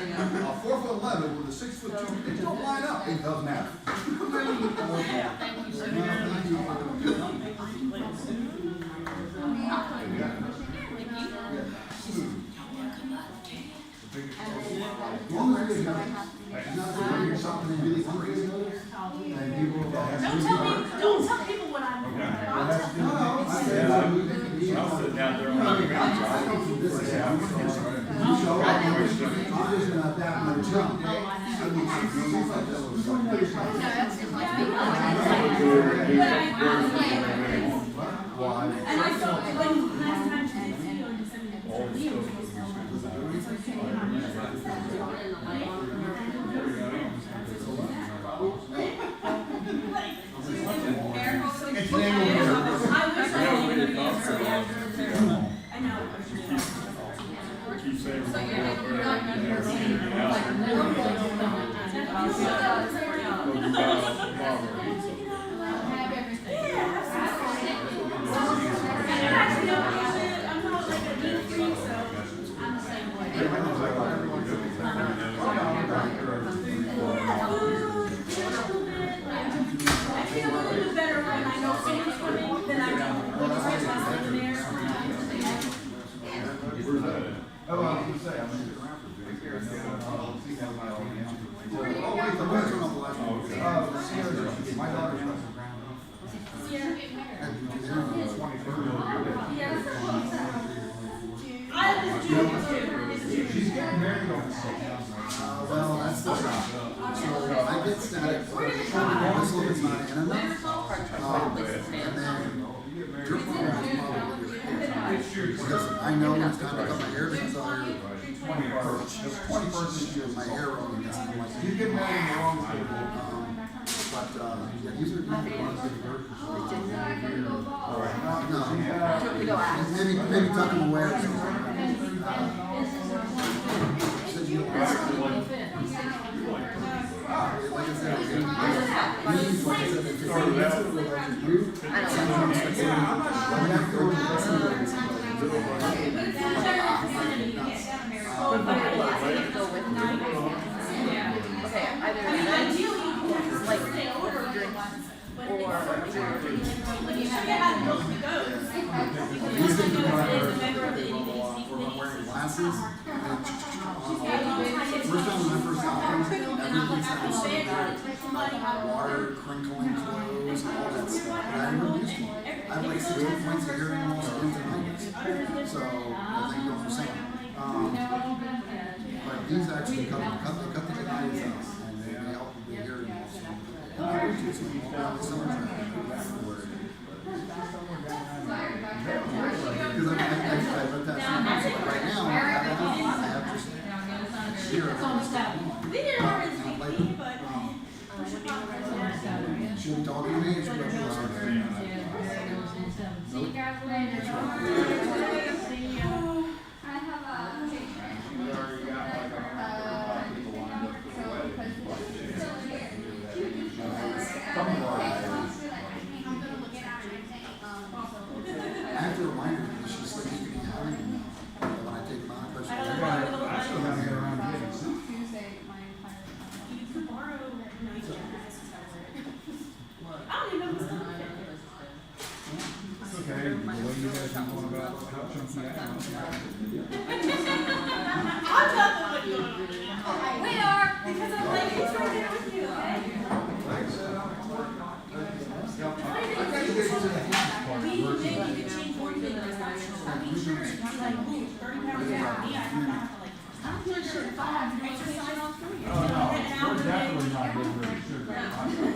4'11" with a 6'2", they don't line up. It doesn't matter. As long as you're not doing something really hungry, and people that have Don't tell people what I'm doing. I was sitting out there on the ground. I'm just gonna adapt my job. And I saw when last time she did video in December. Keep saying Oh, I was gonna say, I'm gonna get around for a bit. See how my old man. Oh, wait, the winter on the left. My daughter's got some ground. She's getting married on the second. Well, that's the shot. So I get static. This one is not in enough. And then your phone is probably because I know it's time to cut my hair because I'm 21st this year, my hair only gets I'm like, You get married in the wrong table. but yeah, these are no. Maybe tuck them away or something. Said you don't want to like I said, Okay, either that, like, glasses. First time when I first got them, everything's water, crinkling clothes, and all that stuff. And I never used them. I have like 60 points of hearing loss and tinnitus. So I think what I'm saying. But these actually cut the guy at his house, and they helped him get here and also. And I went to some summertime. Because I let that right now, I have just here. We didn't already speak to you, but. She'll be talking to me, she'll be See you guys later. See ya. I have a picture. I have to remind her because she's like, you can have it now. When I take them out, but I don't know. I still gotta get around to getting some. Tuesday, my entire. Tomorrow, no, you can't. I don't even know who's coming. It's okay, the way you guys are going about how chunky I am. I'm not the one doing it. We are. Because I'm like, it's right there with you, okay? We maybe you could change one thing, but I'm sure it's like, ooh, 30 pounds down. Me, I have to like, I'm sure if I have to do